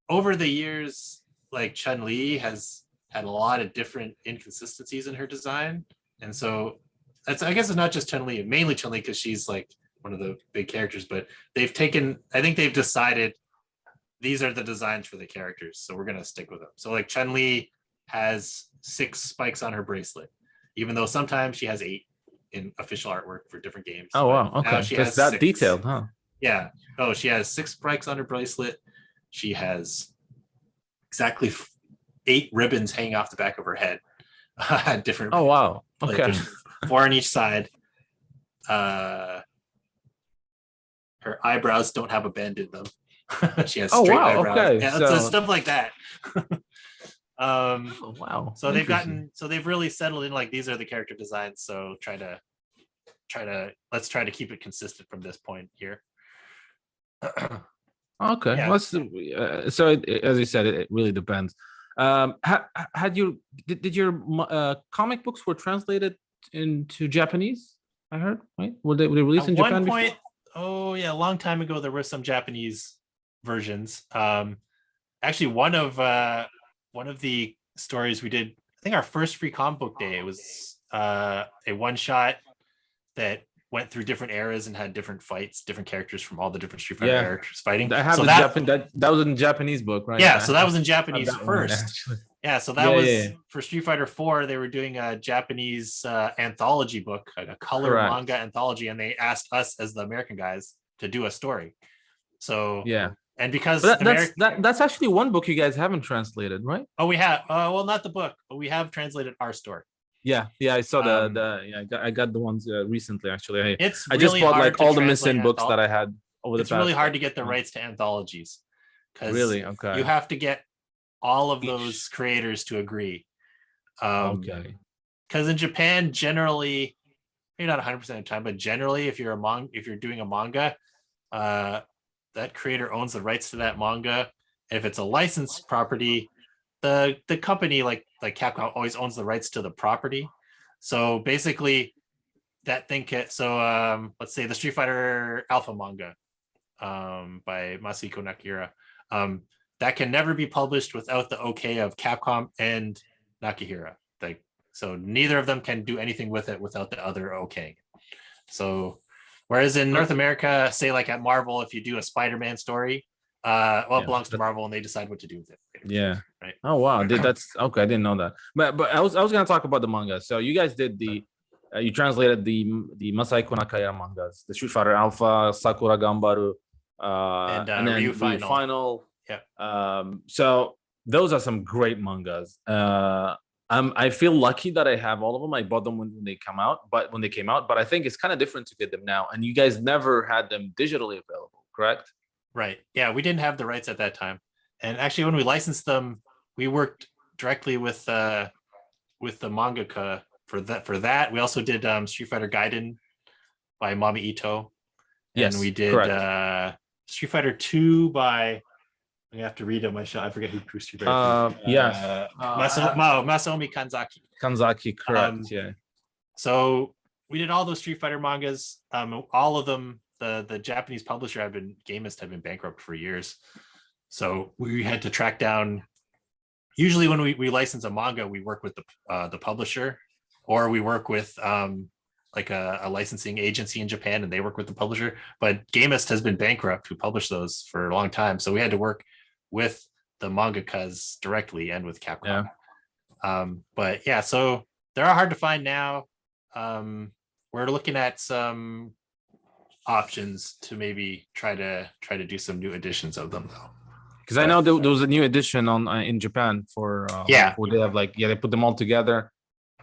over the years, like Chun Li has had a lot of different inconsistencies in her design, and so I guess it's not just Chun Li, mainly Chun Li because she's like one of the big characters. But I think they've decided these are the designs for the characters, so we're gonna stick with them. So like Chun Li has 6 spikes on her bracelet, even though sometimes she has 8 in official artwork for different games. Oh wow, okay, she has that 6. Detailed, huh? Yeah. Oh, she has 6 spikes on her bracelet. She has exactly 8 ribbons hanging off the back of her head. Different. Oh wow. Okay. 4 on each side. Her eyebrows don't have a bend in them. She has straight eyebrows. Okay. Yeah, so stuff like that. Oh wow. So they've really settled in these are the character designs. So let's try to keep it consistent from this point here. Okay. Yeah. So as you said, it really depends. Did your comic books were translated into Japanese? I heard, right? Were they released At in one Japan point, before? oh yeah, a long time ago, there were some Japanese versions. Actually, one of the stories we did, I think our first free comic book day, it was a one shot that went through different eras and had different fights, different characters from all the different Street Fighter Yeah, characters fighting. I have So the that Japan that was in Japanese book, right? yeah, I so that was in have Japanese that one first. actually. Yeah, so that Yeah, yeah, was yeah. for Street Fighter 4. They were doing a Japanese anthology book, like a color Correct. manga anthology, and they asked us as the American guys to do a story. So Yeah, and because but American, that's actually one book you guys haven't translated, right? oh, we have well, not the book, but we have translated our story. Yeah, I saw Um, I got the ones recently actually. It's I just really bought hard like to all the translate missing books that I had over the it's really past. hard to get the month. rights to anthologies because Really? Okay. you have to get all of Each. those creators to agree. Okay. Because in Japan, generally, maybe not 100% of the time, but generally, if you're doing a manga, that creator owns the rights to that manga. If it's a licensed property, the company like Capcom always owns the rights to the property. So basically, that thing can, so let's say the Street Fighter Alpha manga by Masahiko Nakahira, that can never be published without the okay of Capcom and Nakahira. Like, so neither of them can do anything with it without the other okay. So whereas in North America, say like at Marvel, if you do a Spider-Man story, well, it belongs to Marvel and they decide what to do with it. Yeah. Right. Oh wow, that's okay. I didn't know that. But I was gonna talk about the manga. So you guys did the you translated the Masahiko Nakahira mangas, the Street Fighter Alpha, Sakura Gambaru, and then Ryu Ryu Final. Yeah. So those are some great mangas. I feel lucky that I have all of them. I bought them when they come out, but when they came out, but I think it's kind of different to get them now. And you guys never had them digitally available, correct? Right. Yeah, we didn't have the rights at that time. And actually, when we licensed them, we worked directly with the mangaka for that. We also did Street Fighter Gaiden by Mami Ito. And Yes, we did Street Fighter 2 by, I have to read it on my show. I forget who drew Street Fighter 2. Yes. Masaomi Kanzaki. Kanzaki, correct. Yeah. So we did all those Street Fighter mangas. All of them, the Japanese publisher Gamist had been bankrupt for years. So we had to track down. Usually when we license a manga, we work with the publisher, or we work with like a licensing agency in Japan and they work with the publisher. But Gamist has been bankrupt, who published those for a long time. So we had to work with the mangakas directly and with Capcom. Yeah. But yeah, so they're hard to find now. We're looking at some options to maybe try to do some new editions of them though. Because I know there was a new edition on in Japan for where they have they put them all together.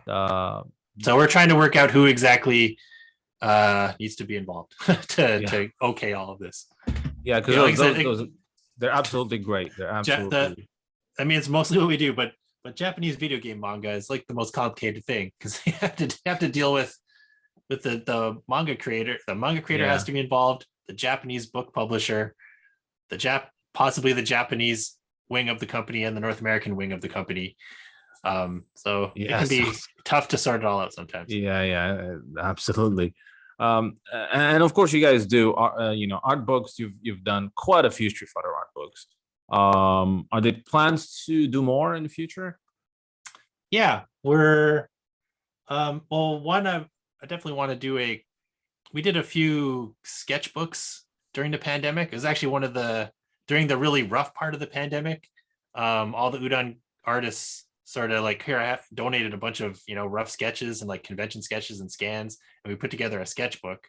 So we're trying to work out who exactly needs to be involved to okay all of this. Yeah, because those they're absolutely great. They're absolutely. I mean, it's mostly what we do, but Japanese video game manga is like the most complicated thing because you have to deal with the manga creator. The manga creator has to be involved. The Japanese book publisher, possibly the Japanese wing of the company and the North American wing of the company. So it can be tough to sort it all out sometimes. Yeah, absolutely. And of course, you guys do art books. You've done quite a few Street Fighter art books. Are there plans to do more in the future? Yeah, we're well, one I definitely want to do we did a few sketchbooks during the pandemic. It was actually during the really rough part of the pandemic. All the Udon artists sort of I have donated a bunch of rough sketches and like convention sketches and scans, and we put together a sketchbook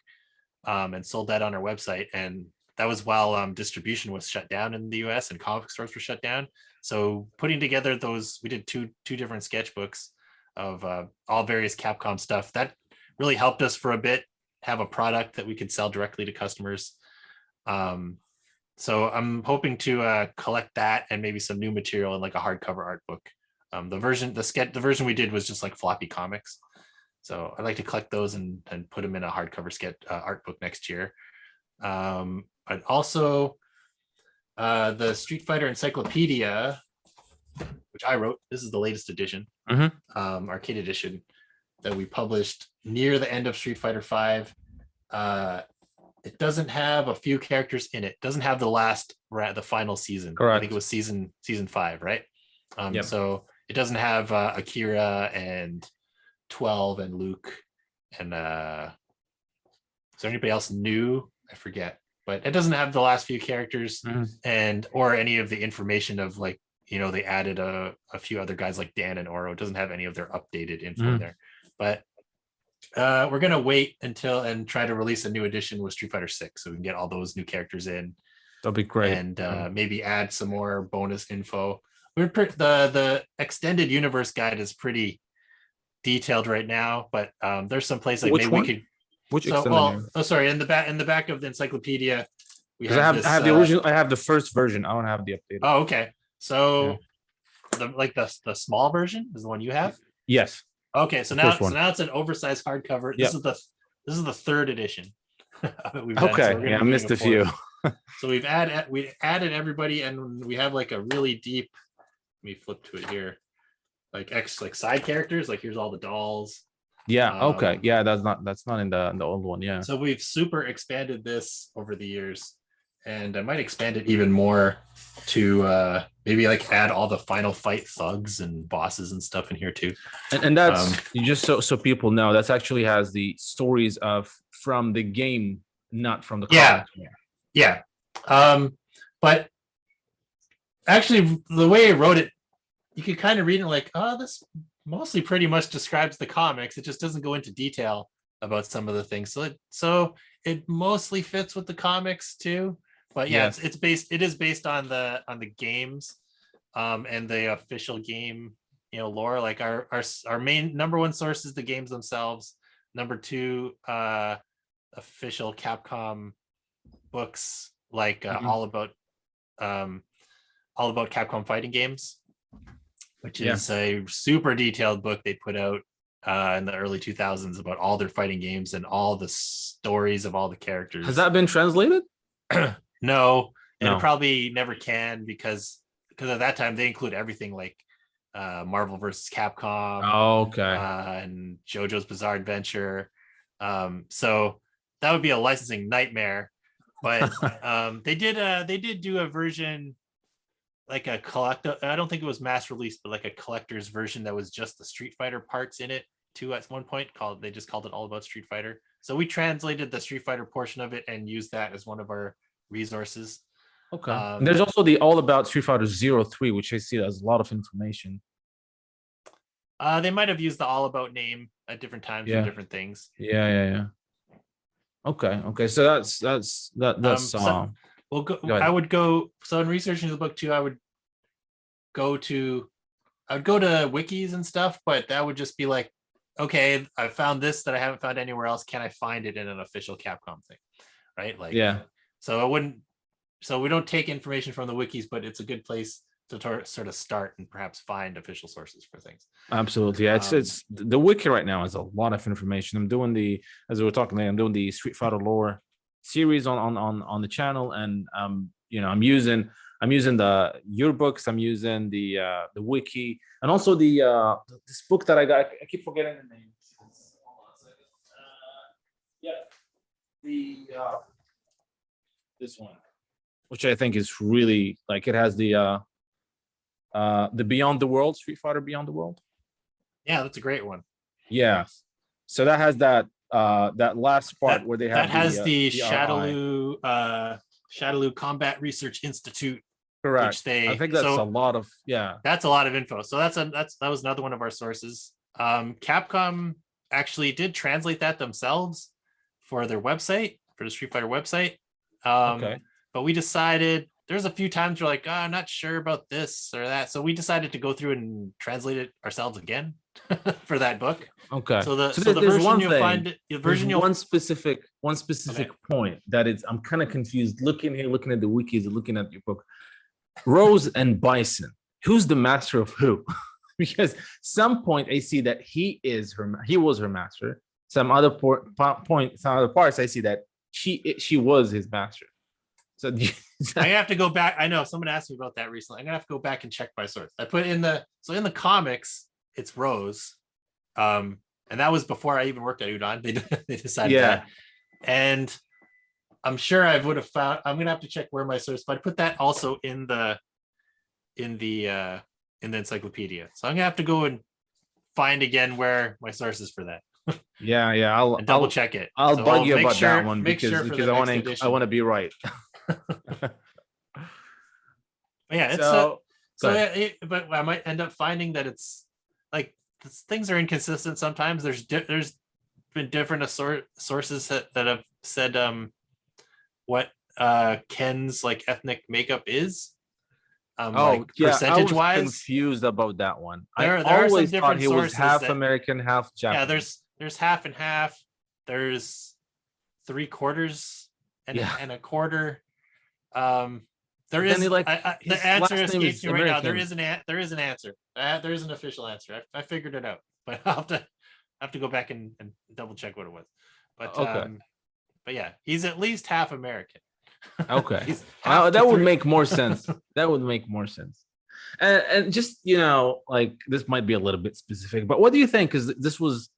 and sold that on our website. And that was while distribution was shut down in the US and comic stores were shut down. So putting together those, we did two different sketchbooks of all various Capcom stuff. That really helped us for a bit have a product that we could sell directly to customers. So I'm hoping to collect that and maybe some new material in like a hardcover art book. The version we did was just like floppy comics. So I'd like to collect those and put them in a hardcover art book next year. I'd also the Street Fighter Encyclopedia, which I wrote. This is the latest edition, arcade edition. that we published near the end of Street Fighter V. It doesn't have a few characters in it. It doesn't have the final season. Correct. I think it was season 5, right? Yep. So it doesn't have Akira and 12 and Luke and is there anybody else new? I forget, but it doesn't have the last few characters and or any of the information of like, you know, they added a few other guys like Dan and Oro. It doesn't have any of their updated info there, but we're gonna wait until and try to release a new edition with Street Fighter 6 so we can get all those new characters in. That'll be great. And maybe add some more bonus info. The extended universe guide is pretty detailed right now, but there's some place like Which maybe one? we could. Which sorry, in the back of the encyclopedia, we I have have the original. I have the first version. I don't have the updated. Oh, okay. So the small version is the one you have. Yes. Okay, so now it's an oversized hardcover. This is the third edition. I missed a few. So we added everybody, and we have like a really deep. Let me flip to it here, like side characters. Like here's all the dolls. Yeah. Okay. Yeah. That's not in the old one. Yeah. So we've super expanded this over the years, and I might expand it even more to maybe like add all the final fight thugs and bosses and stuff in here too. And that's just so people know, that's actually has the stories from the game, not from the comics. Yeah. But actually the way I wrote it, you could kind of read it like, oh, this mostly pretty much describes the comics. It just doesn't go into detail about some of the things. So it mostly fits with the comics too. But yeah, it is based on the games and the official game, you know, lore. Like our main number one source is the games themselves. Number two, official Capcom books, like all about Capcom fighting games, which is a super detailed book they put out in the early 2000s about all their fighting games and all the stories of all the characters. Has that been translated? No, and it probably never can because at that time they include everything like Marvel versus Capcom. Oh, okay. And JoJo's Bizarre Adventure. So that would be a licensing nightmare. But they did do a version, like a collector. I don't think it was mass released, but like a collector's version that was just the Street Fighter parts in it too. At one point, they just called it All About Street Fighter. So we translated the Street Fighter portion of it and used that as one of our resources. Okay. And there's also the All About Street Fighter 03, which I see has a lot of information. They might have used the All About name at different times for different things. Yeah. Okay. So that's we'll go. I would go. So in researching the book too, I would go to wikis and stuff, but that would just be like, okay, I found this that I haven't found anywhere else. Can I find it in an official Capcom thing? Right? Like, So I wouldn't. So we don't take information from the wikis, but it's a good place to sort of start and perhaps find official sources for things. Absolutely. Yeah, it's the wiki right now has a lot of information. I'm doing as we were talking, I'm doing the Street Fighter lore series on the channel, and I'm using your books, I'm using the wiki, and also this book that I got. I keep forgetting the name. This one, which I think is really like, it has the Beyond the World, Street Fighter Beyond the World. Yeah, that's a great one. Yeah, so that has that last part where they have the Shadowloo Combat Research Institute. Correct. I think that's a lot of That's a lot of info. So that was another one of our sources. Capcom actually did translate that themselves for their website, for the Street Fighter website. But we decided, there's a few times we're like, I'm not sure about this or that. So we decided to go through and translate it ourselves again for that book. Okay. So the version you'll find, one specific point that I'm kind of confused. Looking at the wikis, looking at your book, Rose and Bison. Who's the master of who? Because some point I see that he was her master. Some other parts I see that she was his master. So I have to go back. I know someone asked me about that recently. I'm gonna have to go back and check my source. I put in the comics, it's Rose. and that was before I even worked at Udon. They decided Yeah. that, and I'm sure I would have found. I'm gonna have to check where my source, but I put that also in the encyclopedia. So I'm gonna have to go and find again where my source is for that. Yeah, and double check it. I'll So bug you make about sure- that one make because sure for because the I next want to edition. be right. Yeah, it's So go ahead. but I might end up finding that it's like things are inconsistent sometimes. There's been different sources that have said what Ken's like ethnic makeup is. Like yeah, I percentage was wise, confused about that one. there I are some always thought different he was sources half that American, half Japanese. yeah, there's half and half. There's 3/4 Yeah. and a quarter. There But then is he, like, the his answer last name escapes is me right now. American. There is an answer. There is an official answer. I figured it out, but I'll have to go back and double check what it was. But Okay. but yeah, he's at least half American. Okay. He's Now, half to that would three- make more sense. That would make more sense. And just, like, this might be a little bit specific, but what do you think? Because this was,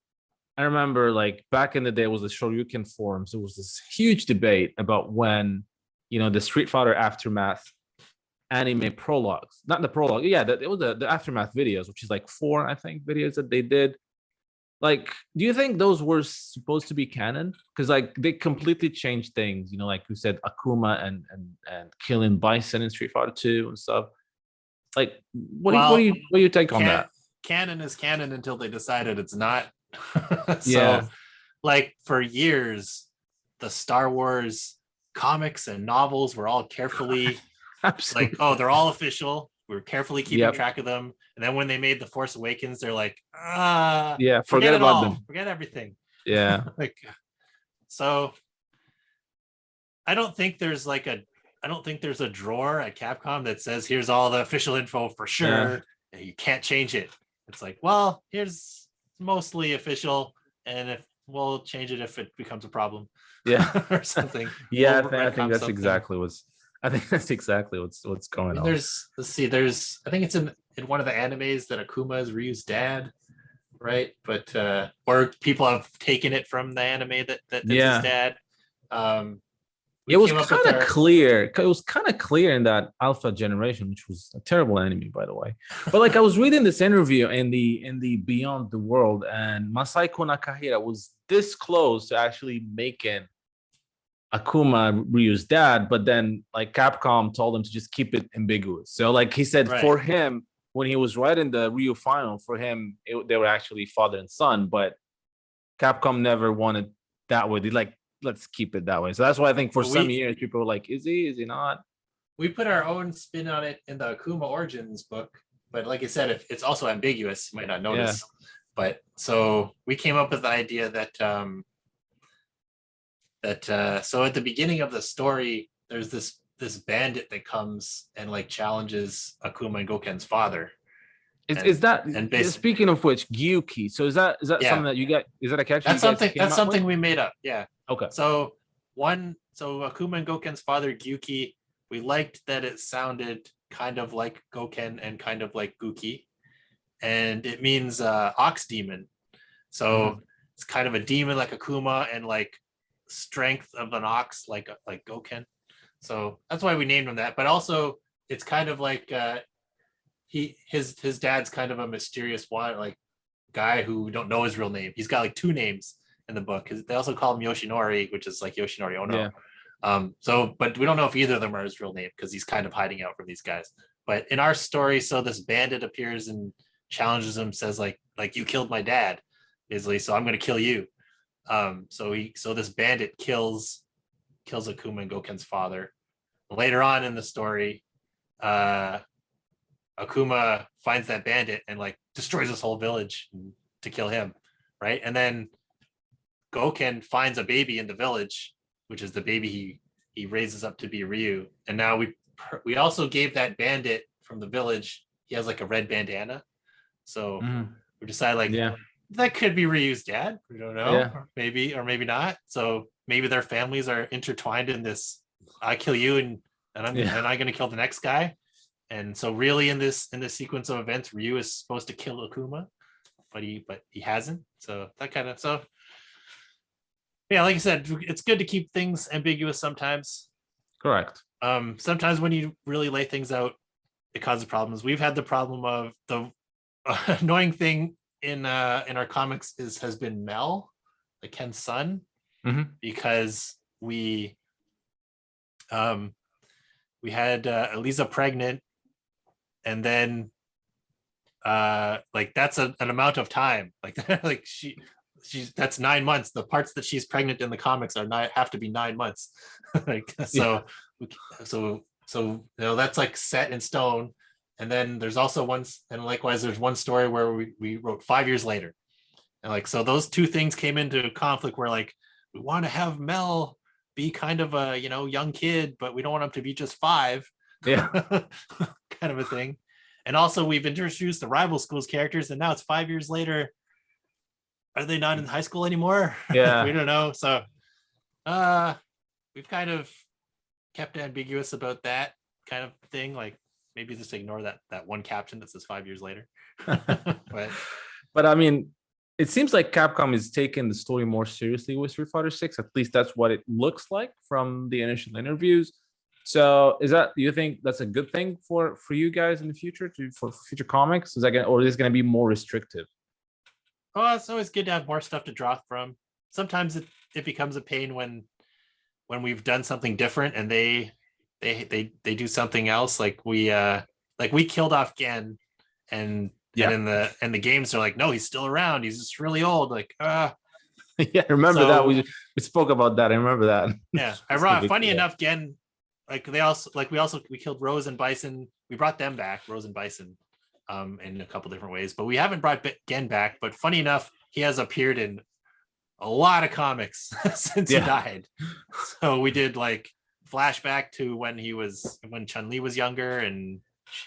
I remember, like, back in the day, it was the Shoryuken forums. There was this huge debate about when, the Street Fighter Aftermath anime prologues, not the prologue. Yeah, it was the Aftermath videos, which is like 4, I think, videos that they did. Like, do you think those were supposed to be canon? Because, like, they completely changed things. Like you said, Akuma and killing Bison in Street Fighter 2 and stuff. Like, what do you take on that? Canon is canon until they decided it's not. So, Yeah. like, for years, the Star Wars comics and novels were all carefully Absolutely. like, oh, they're all official. We're carefully keeping Yep. track of them. And then when they made The Force Awakens, they're like, Yeah, forget it about all. them. Forget everything. Yeah. Like, so I don't think there's a drawer at Capcom that says here's all the official info for sure. And you can't change it. It's like, well, here's mostly official, and if we'll change it if it becomes a problem. Yeah. Or something. Yeah, We'll I think retcon that's something. exactly what's going on. Let's see, I think it's in one of the animes that Akuma is Ryu's dad, right? But or people have taken it from the anime that's his dad. It was kind of clear. It was kind of clear in that Alpha Generation, which was a terrible anime, by the way. But, like, I was reading this interview in the Beyond the World, and Masahiko Nakahira was this close to actually making Akuma Ryu's dad, but then, like, Capcom told him to just keep it ambiguous. So, like, he said, Right. for him, when he was writing the Ryu final, for him, they were actually father and son, but Capcom never wanted that way. They like, let's keep it that way. So that's why I think for some years people were like, is he not? We put our own spin on it in the Akuma Origins book, but like I said, if it's also ambiguous, you might not notice. Yeah. But so we came up with the idea that so at the beginning of the story, there's this bandit that comes and, like, challenges Akuma and Goken's father. Speaking of which, Gyuki. So is that something that you got? Is that a catch? That's something we made up. Yeah. Okay. So Akuma and Goken's father, Gyuki, we liked that it sounded kind of like Goken and kind of like Guki, and it means ox demon. So it's kind of a demon like Akuma and, like, strength of an ox like Goken. So that's why we named him that. But also it's kind of like his dad's kind of a mysterious one, like, guy who we don't know his real name. He's got, like, 2 names in the book. They also call him Yoshinori, which is like Yoshinori Ono. Yeah. But we don't know if either of them are his real name because he's kind of hiding out from these guys. But in our story, so this bandit appears and challenges him, says like you killed my dad, basically, so I'm gonna kill you. So this bandit kills Akuma and Goken's father. Later on in the story, Akuma finds that bandit and, like, destroys this whole village to kill him, right? And then Goken finds a baby in the village, which is the baby he raises up to be Ryu. And now we also gave that bandit from the village, he has, like, a red bandana. So we decided, like, that could be Ryu's dad. We don't know. Yeah. Or maybe not. So maybe their families are intertwined in this. I kill you and I'm going to kill the next guy. And so really in this sequence of events, Ryu is supposed to kill Akuma. but he hasn't. So that kind of yeah, like I said, it's good to keep things ambiguous sometimes. Correct. Sometimes when you really lay things out, it causes problems. We've had the problem of the annoying thing in our comics has been Mel, like Ken's son, because we had Eliza pregnant, and then like that's an amount of time, like like she's that's 9 months. The parts that she's pregnant in the comics have to be 9 months. Like so you know, that's like set in stone. And then there's also and likewise there's one story where we wrote 5 years later, and like so those two things came into conflict where like we want to have Mel be kind of a, you know, young kid, but we don't want him to be just 5. Yeah. Kind of a thing. And also we've introduced the rival schools characters, and now it's 5 years later. Are they not in high school anymore? Yeah. We don't know. So we've kind of kept ambiguous about that kind of thing. Like maybe just ignore that one caption that says 5 years later. But I mean, it seems like Capcom is taking the story more seriously with Street Fighter 6. At least that's what it looks like from the initial interviews. So do you think that's a good thing for you guys in the future, for future comics? Or is it going to be more restrictive? Oh, it's always good to have more stuff to draw from. Sometimes it becomes a pain when we've done something different and they do something else. Like we killed off Gen, and in the games they're like, no, he's still around. He's just really old. Like yeah, I remember that we spoke about that. I remember that. Yeah, funny enough, Gen, like we killed Rose and Bison. We brought them back, Rose and Bison, in a couple different ways, but we haven't brought Gen back. But funny enough, he has appeared in a lot of comics since he died. So we did like flashback to when Chun Li was younger, and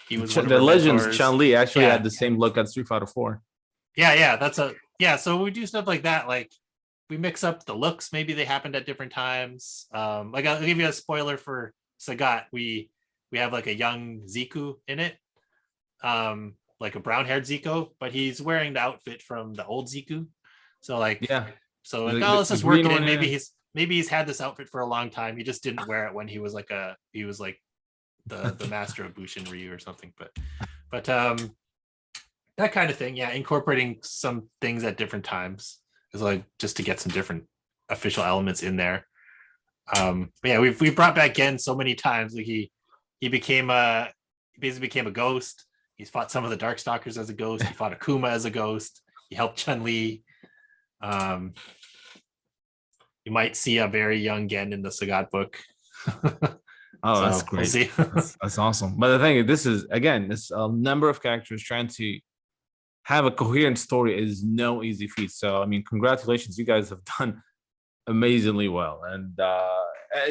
he was the Legends. Chun Li actually had the same look at Street Fighter 4. Yeah, so we do stuff like that. Like we mix up the looks. Maybe they happened at different times. Like I'll give you a spoiler for Sagat. We have like a young Ziku in it, like a brown-haired Zico, but he's wearing the outfit from the old Ziku. So like, so like, let's just work it in. Maybe he's had this outfit for a long time. He just didn't wear it when he was like the master of Bushin Ryu or something. But that kind of thing. Yeah, incorporating some things at different times is like just to get some different official elements in there. But yeah, we've brought back Gen so many times. Like he basically became a ghost. He's fought some of the Darkstalkers as a ghost. He fought Akuma as a ghost. He helped Chun Li. You might see a very young Gen in the Sagat book. Oh, that's great. We'll that's awesome. But the thing is, this is, again, this number of characters trying to have a coherent story is no easy feat. So, I mean, congratulations. You guys have done amazingly well. And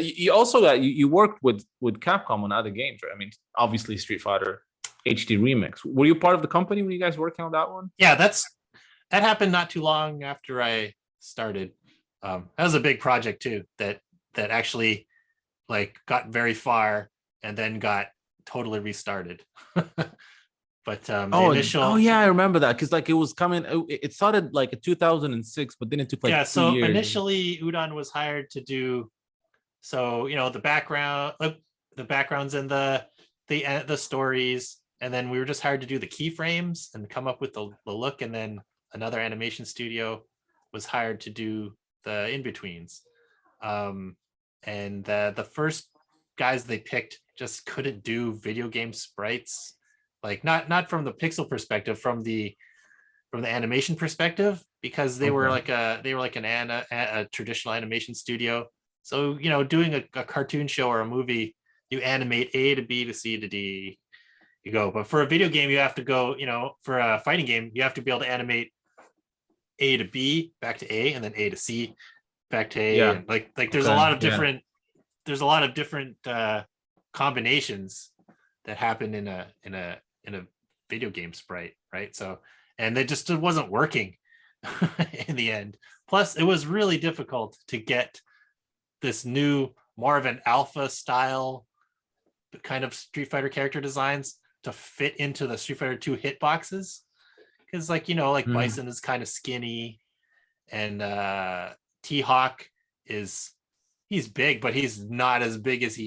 you also you worked with Capcom on other games, right? I mean, obviously Street Fighter HD Remix. Were you part of the company when you guys working on that one? Yeah, that happened not too long after I started. That was a big project too, that actually like got very far and then got totally restarted. But I remember that, because like it was coming, it started like in 2006, but then it took like 2 years. Initially Udon was hired to do, so you know, the backgrounds and the stories, and then we were just hired to do the keyframes and come up with the look, and then another animation studio was hired to do the in-betweens. And the first guys they picked just couldn't do video game sprites, like not from the pixel perspective, from the animation perspective, because they were like a traditional animation studio. So you know, doing a cartoon show or a movie, you animate A to B to C to D, you go. But for a video game, you have to go, you know, for a fighting game, you have to be able to animate A to B back to A, and then A to C back to A. Yeah. And like there's a lot of different combinations that happen in a video game sprite, right? So, and it just wasn't working in the end. Plus, it was really difficult to get this new, more of an alpha style kind of Street Fighter character designs to fit into the Street Fighter 2 hitboxes, because like like Mhm. Bison is kind of skinny, and T-Hawk he's big, but he's not as big as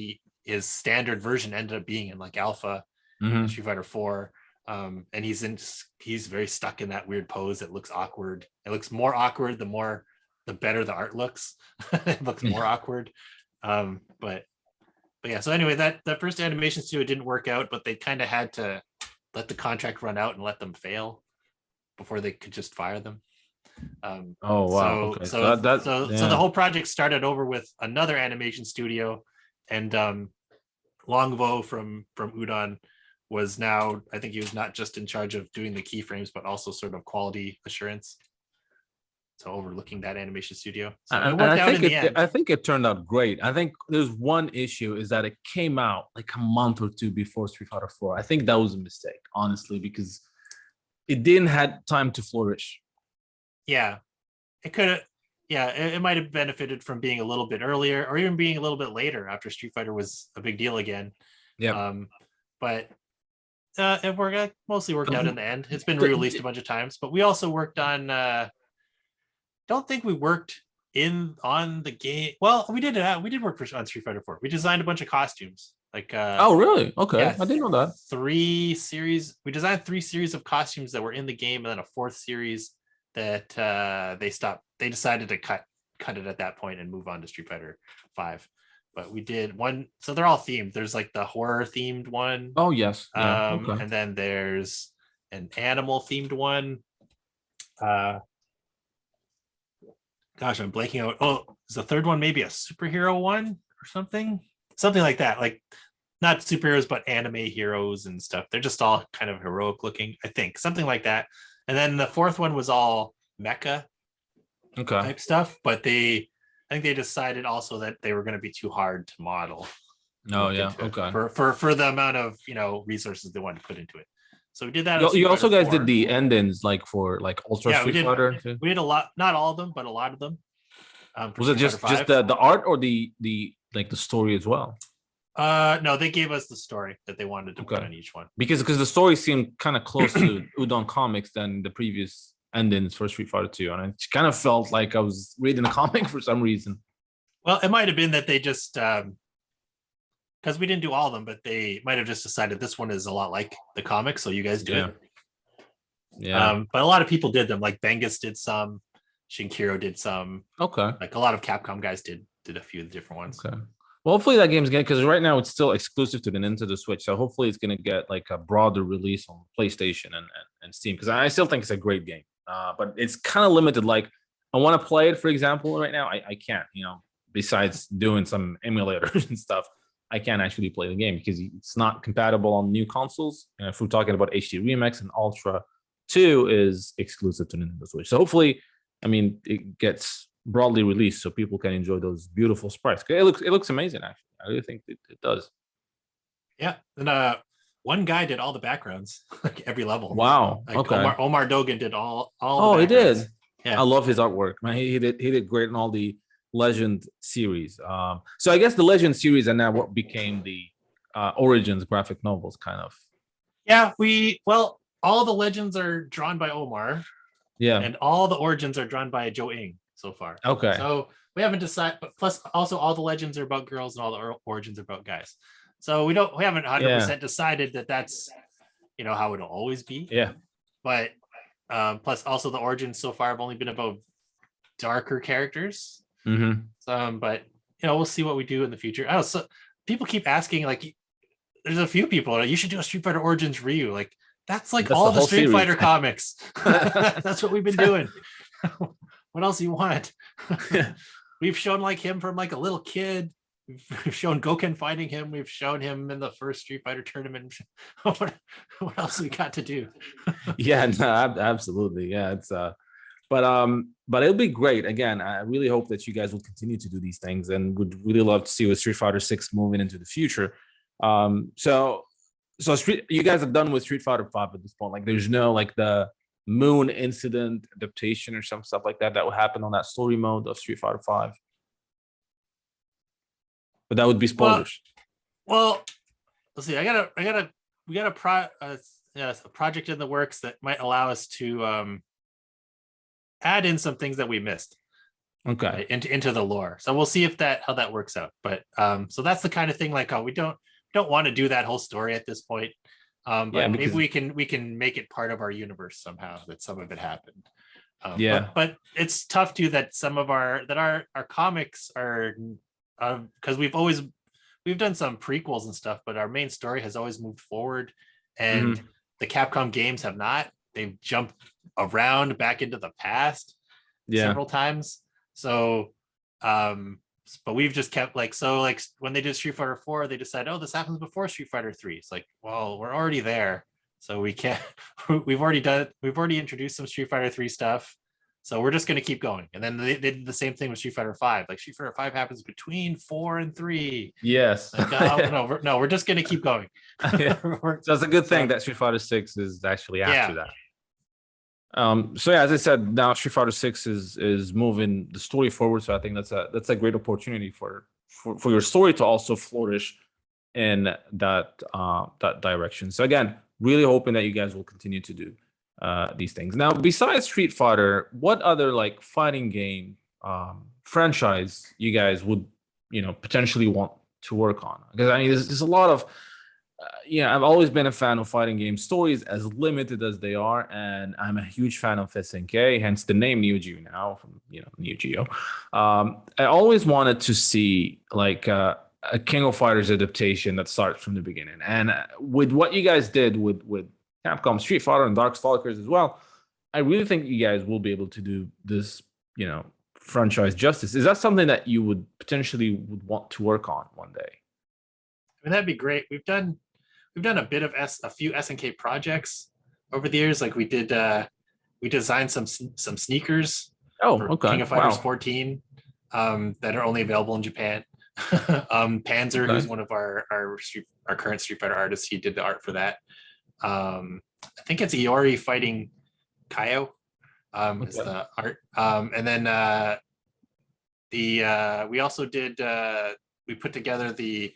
his standard version ended up being in like Alpha and Mhm. Street Fighter 4. And he's very stuck in that weird pose. It looks awkward. It looks more awkward the better the art looks. It looks more awkward. But yeah, so anyway, that first animation studio didn't work out, but they kind of had to let the contract run out and let them fail before they could just fire them. Oh wow. So Okay. so That so the yeah. whole project started over with another animation studio, and Longvo from Udon was now, I think he was not just in charge of doing the keyframes, but also sort of quality assurance. So overlooking that animation studio. So it And worked I out in think the end. I think it turned out great. I think there's one issue is that it came out like a month or two before Street Fighter 4. I think that was a mistake, honestly, because it didn't had time to flourish. Yeah, it could have. Yeah, it might have benefited from being a little bit earlier, or even being a little bit later after Street Fighter was a big deal again. Yeah. But it mostly worked out in the end. It's been re-released a The- bunch of times, but we also worked on. Don't think we worked on the game. Well, we did. We did work on Street Fighter 4. We designed a bunch of costumes. Like oh really? Okay. yeah, I didn't know that. 3 series. We designed 3 series of costumes that were in the game, and then a 4th series that they stopped. They decided to cut it at that point and move on to Street Fighter 5. But we did one, so they're all themed. There's like the horror themed one, Oh yes. Yeah. Okay. and then there's an animal themed one. Uh, gosh, I'm blanking out. Oh, is the third one maybe a superhero one or something like that? Like not superheroes, but anime heroes and stuff. They're just all kind of heroic looking, I think, something like that. And then the 4th one was all mecha Okay. type stuff, but I think they decided also that they were going to be too hard to model. Oh yeah. Okay. For the amount of resources they wanted to put into it. So we did that. You also guys did the endings like for like Ultra Street Fighter too? We did a lot, not all of them, but a lot of them. Was it just the art or the like the story as well? No, they gave us the story that they wanted to put on each one. Because the story seemed kind of close to Udon comics than the previous endings for Street Fighter 2, and it kind of felt like I was reading a comic for some reason. Well, it might have been that they just because we didn't do all of them, but they might have just decided this one is a lot like the comic, so you guys do it. Yeah. But a lot of people did them. Like Bengus did some, Shinkiro did some. Okay. Like a lot of Capcom guys did a few of the different ones. Okay. Well, hopefully that game's getting, because right now it's still exclusive to the Nintendo Switch, so hopefully it's going to get like a broader release on PlayStation and Steam, because I still think it's a great game. But it's kind of limited. Like I want to play it, for example, right now I can't. Besides doing some emulators and stuff, I can't actually play the game because it's not compatible on new consoles. And if we're talking about HD Remix and Ultra 2 is exclusive to Nintendo Switch, so hopefully, it gets broadly released so people can enjoy those beautiful sprites. It looks amazing, actually. I really think it does. Yeah, and one guy did all the backgrounds, like every level. Wow. Like Okay. Omar Dogan did all. Oh, he did. Yeah, I love his artwork, man. He did great in all the Legend series. So I guess the Legend series are now what became the Origins graphic novels, kind of. Yeah, all the Legends are drawn by Omar. Yeah. And all the Origins are drawn by Joe Ng so far. Okay. So we haven't decided, but plus also all the Legends are about girls and all the Origins are about guys. So we haven't 100% decided that that's how it'll always be. Yeah. But plus also the Origins so far have only been about darker characters. Mm-hmm. But we'll see what we do in the future. Oh, so people keep asking, like, there's a few people, you should do a Street Fighter Origins Ryu. Like, that's all the Street Fighter comics. That's what we've been doing. What else do you want? We've shown like him from like a little kid. We've shown Goken fighting him. We've shown him in the first Street Fighter tournament. What else we got to do? Yeah, no, absolutely. Yeah, it's but it'll be great. Again, I really hope that you guys will continue to do these things, and would really love to see with Street Fighter 6 moving into the future. So you guys are done with Street Fighter 5 at this point. Like, there's no like the Moon incident adaptation or some stuff like that will happen on that story mode of Street Fighter 5. But that would be spoilers. Well, let's see. We got a a project in the works that might allow us to add in some things that we missed. Okay. Into the lore. So we'll see how that works out. But so that's the kind of thing like, we don't want to do that whole story at this point. But maybe we can make it part of our universe somehow, that some of it happened. But it's tough too that some of our comics are because we've done some prequels and stuff, but our main story has always moved forward, and the Capcom games have not. They've jumped around back into the past several times. So but we've just kept like when they did Street Fighter 4, they decided, oh, this happens before Street Fighter 3. It's like, well, we're already there, so we can't. We've already introduced some Street Fighter 3 stuff, so we're just going to keep going. And then they did the same thing with Street Fighter 5. Like Street Fighter 5 happens between 4 and 3. Yes. Like, no, we're just going to keep going. So it's a good thing that Street Fighter 6 is actually after that. So yeah, as I said, now Street Fighter 6 is moving the story forward. So I think that's a great opportunity for your story to also flourish in that direction. So again, really hoping that you guys will continue to do these things. Now, besides Street Fighter, what other like fighting game franchise you guys would potentially want to work on? Because I mean, there's a lot of I've always been a fan of fighting game stories, as limited as they are, and I'm a huge fan of SNK, hence the name Neogeonow from Neo Geo. I always wanted to see like a King of Fighters adaptation that starts from the beginning, and with what you guys did with Capcom Street Fighter and Darkstalkers as well, I really think you guys will be able to do this franchise justice. Is that something that you would potentially want to work on one day? I mean, that'd be great. We've done a bit of a few SNK projects over the years. Like we designed some sneakers. Oh, for okay. King of Fighters 14 that are only available in Japan. Panzer, who's one of our current Street Fighter artists, he did the art for that. I think it's Iori fighting Kaio. Is the art. And then we also did we put together the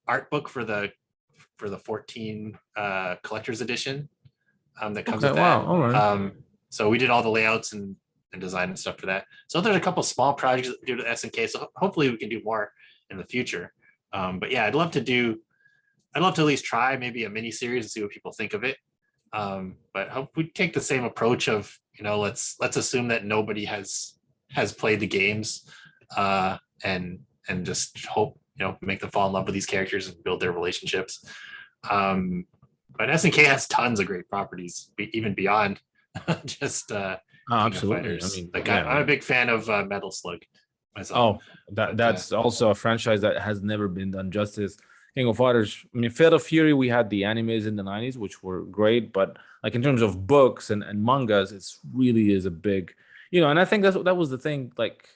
art book for the 14 collector's edition that comes with that. Wow. All right. So we did all the layouts and design and stuff for that. So there's a couple small projects that we do to SNK. So hopefully we can do more in the future. But yeah, I'd love to at least try maybe a mini series and see what people think of it. But hope we take the same approach of let's assume that nobody has played the games and just hope make them fall in love with these characters and build their relationships. But SNK has tons of great properties, even beyond just absolutely. I mean, I'm a big fan of Metal Slug myself. Oh, that's also a franchise that has never been done justice. King of Fighters, I mean, Fatal Fury, we had the animes in the 90s, which were great, but like in terms of books and mangas, it's really is a big, and I think that was the thing, like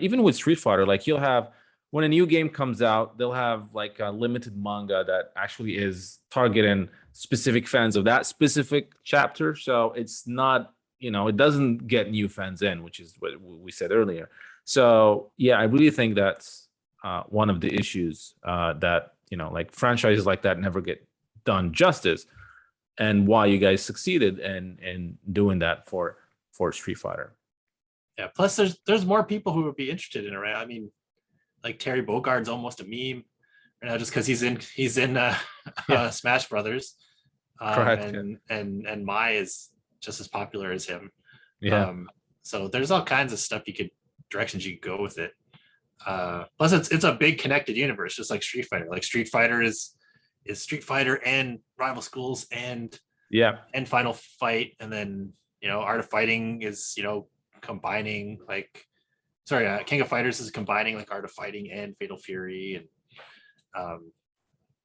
even with Street Fighter, like you'll have, when a new game comes out, they'll have like a limited manga that actually is targeting specific fans of that specific chapter. So it's not, it doesn't get new fans in, which is what we said earlier. So yeah, I really think that's one of the issues that, like franchises like that never get done justice, and why you guys succeeded in doing that for Street Fighter. Yeah. Plus there's more people who would be interested in it, right? I mean, like Terry Bogard's almost a meme right now just because he's in Smash Brothers. Correct. And Mai is just as popular as him. Yeah. So there's all kinds of directions you could go with it. Plus it's a big connected universe, just like Street Fighter. Like Street Fighter is Street Fighter and Rival Schools and Final Fight, and then Art of Fighting is combining King of Fighters is combining like Art of Fighting and Fatal Fury, and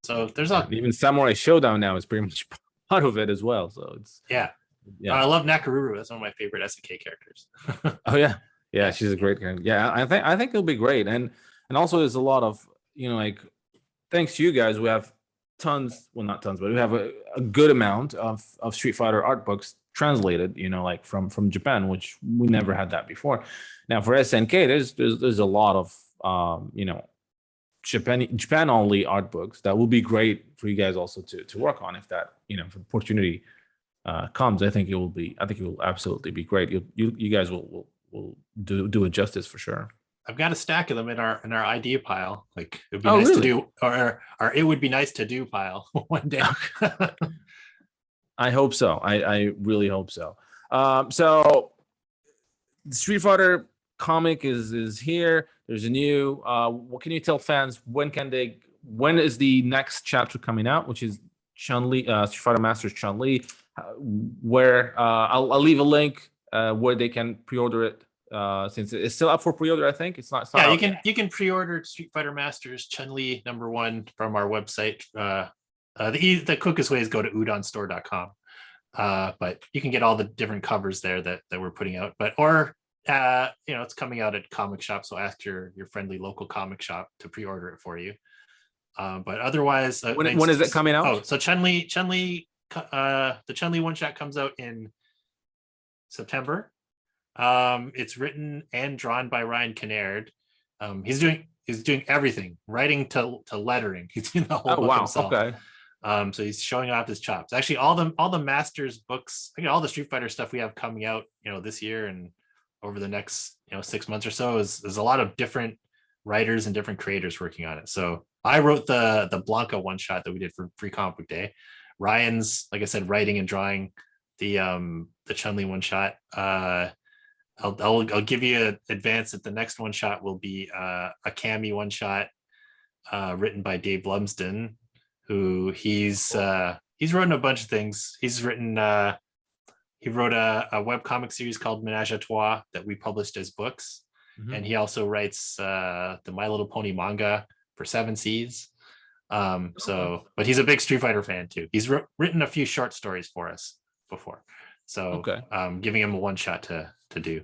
so there's even Samurai Shodown now is pretty much part of it as well. So it's I love Nakaruru. That's one of my favorite SNK characters. Oh yeah, she's a great character. Yeah, I think it'll be great, and also there's a lot of like thanks to you guys, we have tons, well not tons, but we have a good amount of Street Fighter art books translated, like from Japan, which we never had that before. Now for SNK, there's a lot of Japan only art books that will be great for you guys also to work on if that if the opportunity comes, I think it will be. I think it will absolutely be great. You guys will do it justice for sure. I've got a stack of them in our idea pile. Like it'd be Oh, nice to really? do, or it would be nice to do pile one day. I hope so. I really hope so. So the Street Fighter comic is here. There's a new. What can you tell fans? When is the next chapter coming out? Which is Chun Li, Street Fighter Masters Chun Li. Where I'll leave a link where they can pre-order it. Since it's still up for pre-order, I think it's not. Yeah, you can pre-order Street Fighter Masters Chun Li #1 from our website. The quickest way is go to udonstore.com. But you can get all the different covers there that we're putting out. It's coming out at comic shop, so ask your friendly local comic shop to pre-order it for you. But otherwise, when is it coming out? Oh, so Chun Li, the Chun Li one shot comes out in September. It's written and drawn by Ryan Kinnaird. He's doing everything, writing to lettering. He's doing the whole book himself. Okay. So he's showing off his chops. Actually, all the Masters books, all the Street Fighter stuff we have coming out, this year and over the next 6 months or so is a lot of different writers and different creators working on it. So I wrote the Blanca one shot that we did for Free Comic Book Day. Ryan's, like I said, writing and drawing the Chun Li one shot. I'll give you an advance that the next one shot will be a Cammy one shot written by Dave Lumsden, who he's written a bunch of things. He's written he wrote a webcomic series called Menage a Trois that we published as books. Mm-hmm. And he also writes the My Little Pony manga for 7 Seas. But he's a big Street Fighter fan too. He's written a few short stories for us before. So giving him a one shot to do.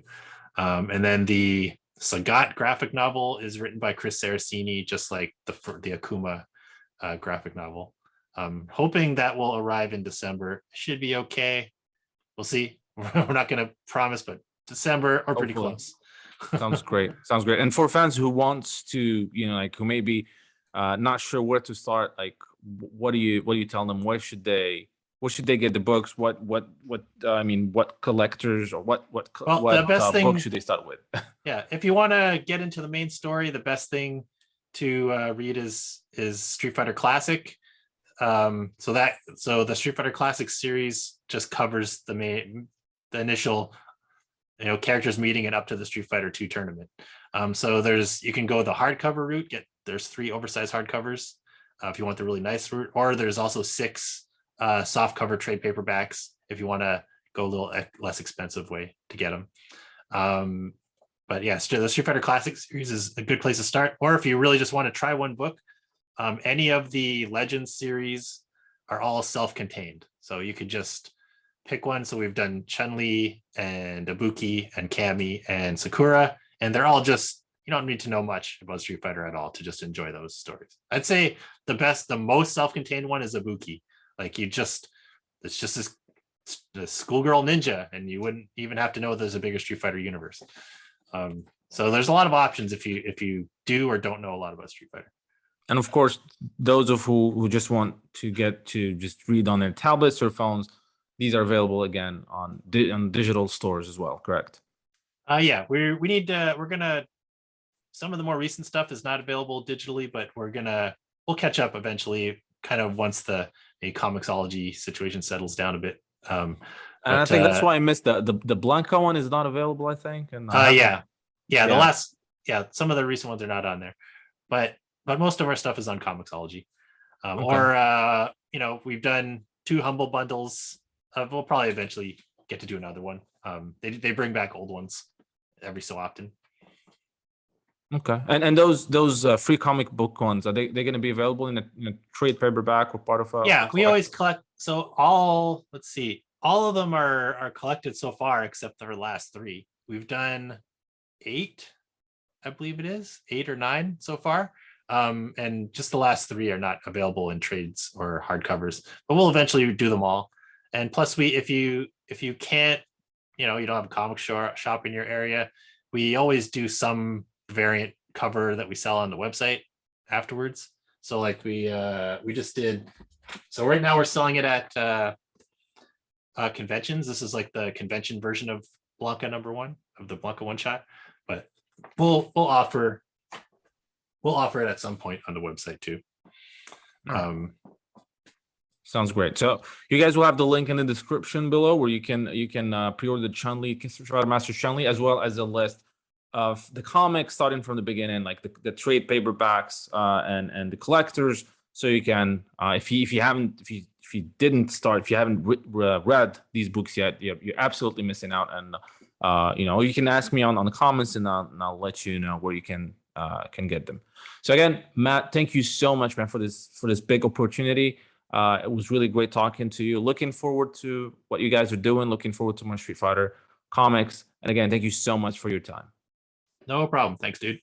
And then the Sagat graphic novel is written by Chris Saraceni, just like the Akuma graphic novel. Hoping that will arrive in December. Should be okay. We'll see. We're not going to promise, but December or pretty close. Sounds great. And for fans who wants to, who may be not sure where to start, like what do you tell them? Where should they get the books? What collectors or what the best book should they start with? Yeah, if you want to get into the main story, the best thing to read is Street Fighter Classic. So the Street Fighter Classic series just covers the initial characters meeting and up to the Street Fighter 2 tournament. So you can go the hardcover route. There's 3 oversized hardcovers if you want the really nice route, or there's also 6 soft cover trade paperbacks if you want to go a little less expensive way to get them. But yeah, the Street Fighter Classic series is a good place to start. Or if you really just want to try one book, any of the Legends series are all self-contained. So you could just pick one. So we've done Chun Li and Ibuki and Cammy and Sakura, and they're all just, you don't need to know much about Street Fighter at all to just enjoy those stories. I'd say the most self-contained one is Ibuki. Like it's just this schoolgirl ninja, and you wouldn't even have to know there's a bigger Street Fighter universe. So there's a lot of options if you do or don't know a lot about Street Fighter. And of course, those of who just want to get to just read on their tablets or phones, these are available again on digital stores as well. Correct? Yeah, we're gonna. Some of the more recent stuff is not available digitally, but we'll catch up eventually, kind of once the Comixology situation settles down a bit. And I think that's why I missed the Blanca one is not available, I think. And some of the recent ones are not on there, but most of our stuff is on Comixology. Or we've done 2 humble bundles. We'll probably eventually get to do another one. They bring back old ones every so often. Okay, and those free comic book ones, are they going to be available in a trade paperback or part of a? Yeah, we always collect. So all of them are collected so far except our last 3. We've done 8, I believe it is 8 or 9 so far. And just the last 3 are not available in trades or hardcovers, but we'll eventually do them all. And plus, if you can't, you don't have a comic shop in your area, we always do some variant cover that we sell on the website afterwards. So like we just did. So right now we're selling it at conventions. This is like the convention version of Blanca #1 of the Blanca one shot, but we'll offer it at some point on the website too. Sounds great. So you guys will have the link in the description below where you can pre-order the Chun Li, Master Chun Li, as well as a list of the comics starting from the beginning, like the trade paperbacks and the collectors. So you can, if you haven't read these books yet, you're absolutely missing out. And you can ask me on the comments, and I'll let you know where you can get them. So again, Matt, thank you so much, man, for this big opportunity. It was really great talking to you. Looking forward to what you guys are doing. Looking forward to more Street Fighter comics. And again, thank you so much for your time. No problem. Thanks, dude.